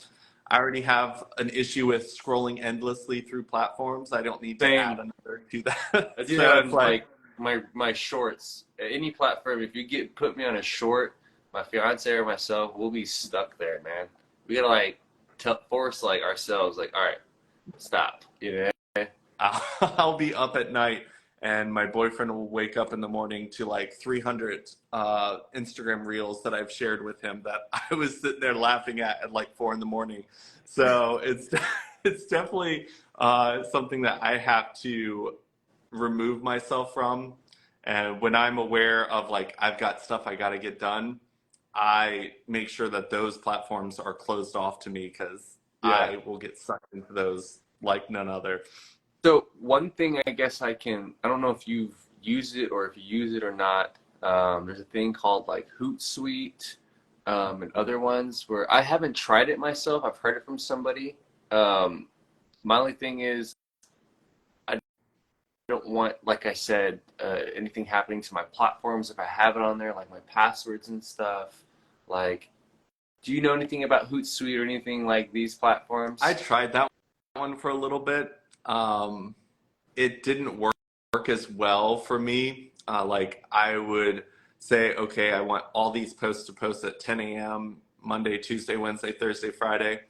I already have an issue with scrolling endlessly through platforms. I don't need to add same. another to that. I do So that it's on like, like my shorts. Any platform, if you put me on a short, my fiance or myself, we'll be stuck there, man. We gotta like force like ourselves, like, all right, stop. You know? I'll be up at night and my boyfriend will wake up in the morning to like 300 Instagram reels that I've shared with him that I was sitting there laughing at like 4 in the morning. So it's it's definitely something that I have to remove myself from. And when I'm aware of like I've got stuff I got to get done, I make sure that those platforms are closed off to me because Yeah. I will get sucked into those like none other. So one thing I guess I don't know if you've used it or if you use it or not. There's a thing called like Hootsuite, and other ones where I haven't tried it myself. I've heard it from somebody. Um, my only thing is I don't want, like I said, anything happening to my platforms if I have it on there, like my passwords and stuff. Like, do you know anything about Hootsuite or anything like these I platforms? tried that one for a little bit. It didn't work as well for me. Like I would say, okay, I want all these posts to post at 10 a.m. Monday, Tuesday, Wednesday, Thursday, Friday.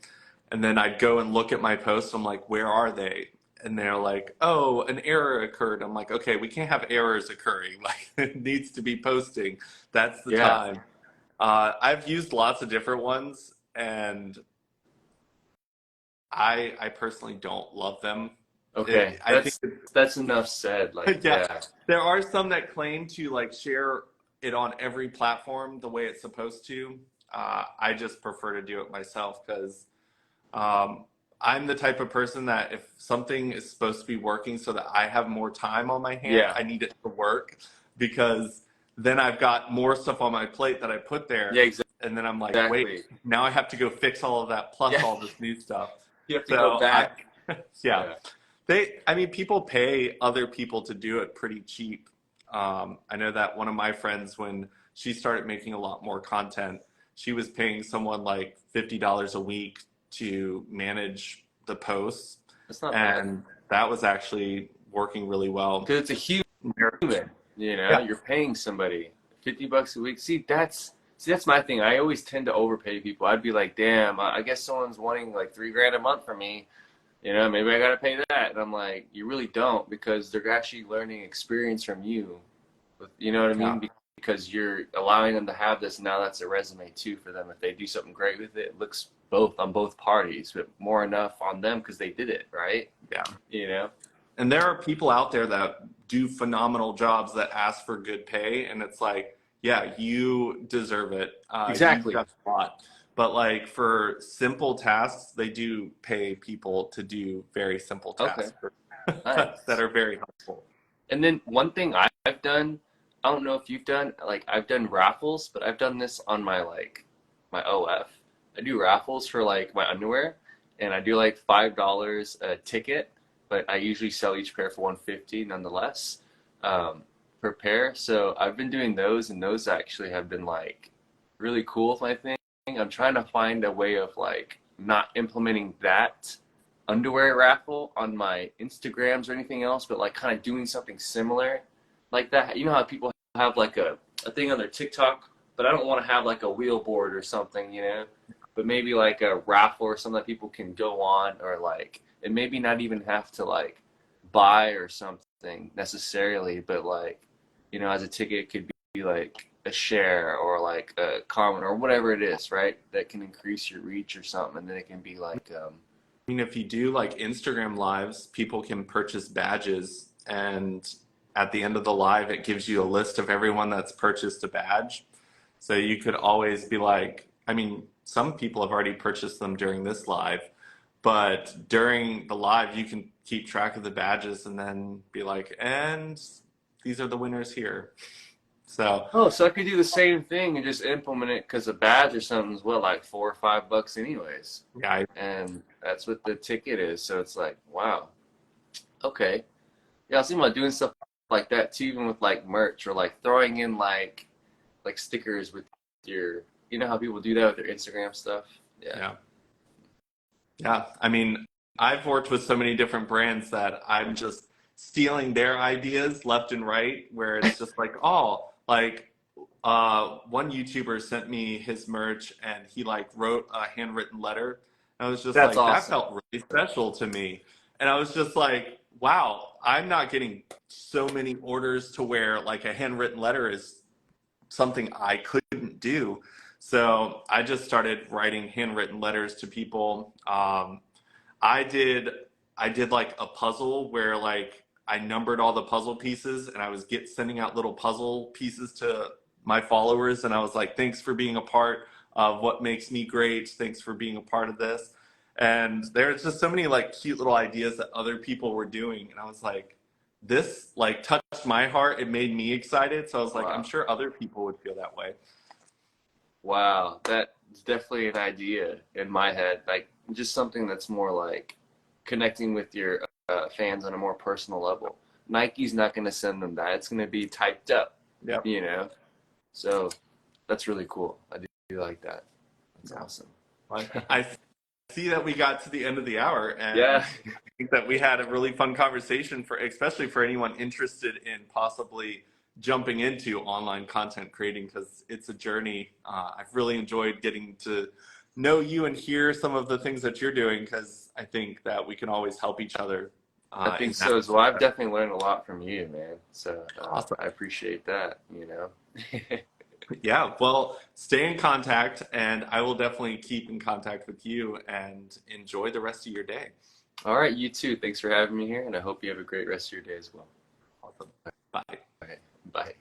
And then I'd go and look at my posts. I'm like, where are they? And they're like, oh, an error occurred. I'm like, okay, we can't have errors occurring. Like it needs to be posting. That's the Yeah. time. I've used lots of different ones, and I personally don't love them. Okay. I think That's enough said. Like, yeah, yeah. there are some that claim to like share it on every platform the way it's supposed to. I just prefer to do it myself because um, I'm the type of person that if something is supposed to be working so that I have more time on my hand, Yeah. I need it to work because then I've got more stuff on my plate that I put there. Yeah, And then I'm like, wait, exactly. now I have to go fix all of that plus Yeah. all this new stuff. You have to go So back. yeah, Yeah. I mean, people pay other people to do it pretty cheap. I know that one of my friends, when she started making a lot more content, she was paying someone like $50 a week to manage the posts, It's not bad. and that was actually working really well. Because it's a human, you know, Yeah, you're paying somebody $50 a week. See that's my thing. I always tend to overpay people. I'd be like, damn, I guess someone's wanting like 3 grand a month from me. You know, maybe I gotta pay that. And I'm like, you really don't, because they're actually learning experience from you. You know what I yeah. mean? Because you're allowing them to have this. Now that's a resume too for them. If they do something great with it, it looks both on both parties, but more enough on them because they did it, right? Yeah. You know? And there are people out there that do phenomenal jobs that ask for good pay, and it's like, yeah, you deserve it. You've Exactly. done a lot. But like for simple tasks, they do pay people to do very simple Okay. tasks that Nice. are very helpful. And then one thing I've done, I don't know if you've done, like I've done raffles, but I've done this on my OF. I do raffles for like my underwear, and I do like $5 a ticket, but I usually sell each pair for 150 nonetheless, per pair. So I've been doing those, and those actually have been like really cool with my thing. I'm trying to find a way of like not implementing that underwear raffle on my Instagrams or anything else, but like kind of doing something similar like that. You know how people have like a thing on their TikTok, but I don't want to have like a wheel board or something, you know, but maybe like a raffle or something that people can go on, or like, and maybe not even have to like buy or something necessarily, but like, you know, as a ticket, it could be like a share or like a comment or whatever it is, right? That can increase your reach or something. And then it can be like, I mean, if you do like Instagram lives, people can purchase badges, and at the end of the live, it gives you a list of everyone that's purchased a badge. So you could always be like, I mean, some people have already purchased them during this live, but during the live, you can keep track of the badges and then be like, and these are the winners here. So, oh, so I could do the same thing and just implement it, because a badge or something is what, like $4 or $5 anyways. yeah, And that's what the ticket is. So it's like, wow, okay. Yeah, I was thinking about doing stuff like that too, even with like merch, or like throwing in like stickers with your, you know how people do that with their Instagram stuff? Yeah. yeah. Yeah, I mean, I've worked with so many different brands that I'm just stealing their ideas left and right, where it's just like, oh, like one YouTuber sent me his merch and he like wrote a handwritten letter. And I was just That's like, that awesome. felt really special to me. And I was just like, wow, I'm not getting so many orders to where like a handwritten letter is something I couldn't do. So I just started writing handwritten letters to people. I did I did like a puzzle where like I numbered all the puzzle pieces, and I was get sending out little puzzle pieces to my followers, and I was like, thanks for being a part of what makes me great. Thanks for being a part of this. And there's just so many like cute little ideas that other people were doing, and I was like, this like touched my heart. It made me excited. So I was like, I'm Wow. sure other people would feel that way. Wow. That's definitely an idea in my head. Like just something that's more like connecting with your fans on a more personal level. Nike's not going to send them that. It's going to be typed up, Yep. you know? So that's really cool. I do like that. That's awesome. I see that we got to the end of the hour, and Yeah. I think that we had a really fun conversation for, especially for anyone interested in possibly jumping into online content creating, because it's a journey. I've really enjoyed getting to know you and hear some of the things that you're doing, because I think that we can always help each other I in think that so as well. I've respect. definitely learned a lot from you, man. So Awesome. I appreciate that, you know? Yeah, well, stay in contact, and I will definitely keep in contact with you, and enjoy the rest of your day. All right, you too. Thanks for having me here, and I hope you have a great rest of your day as well. Awesome. Bye. Okay, bye.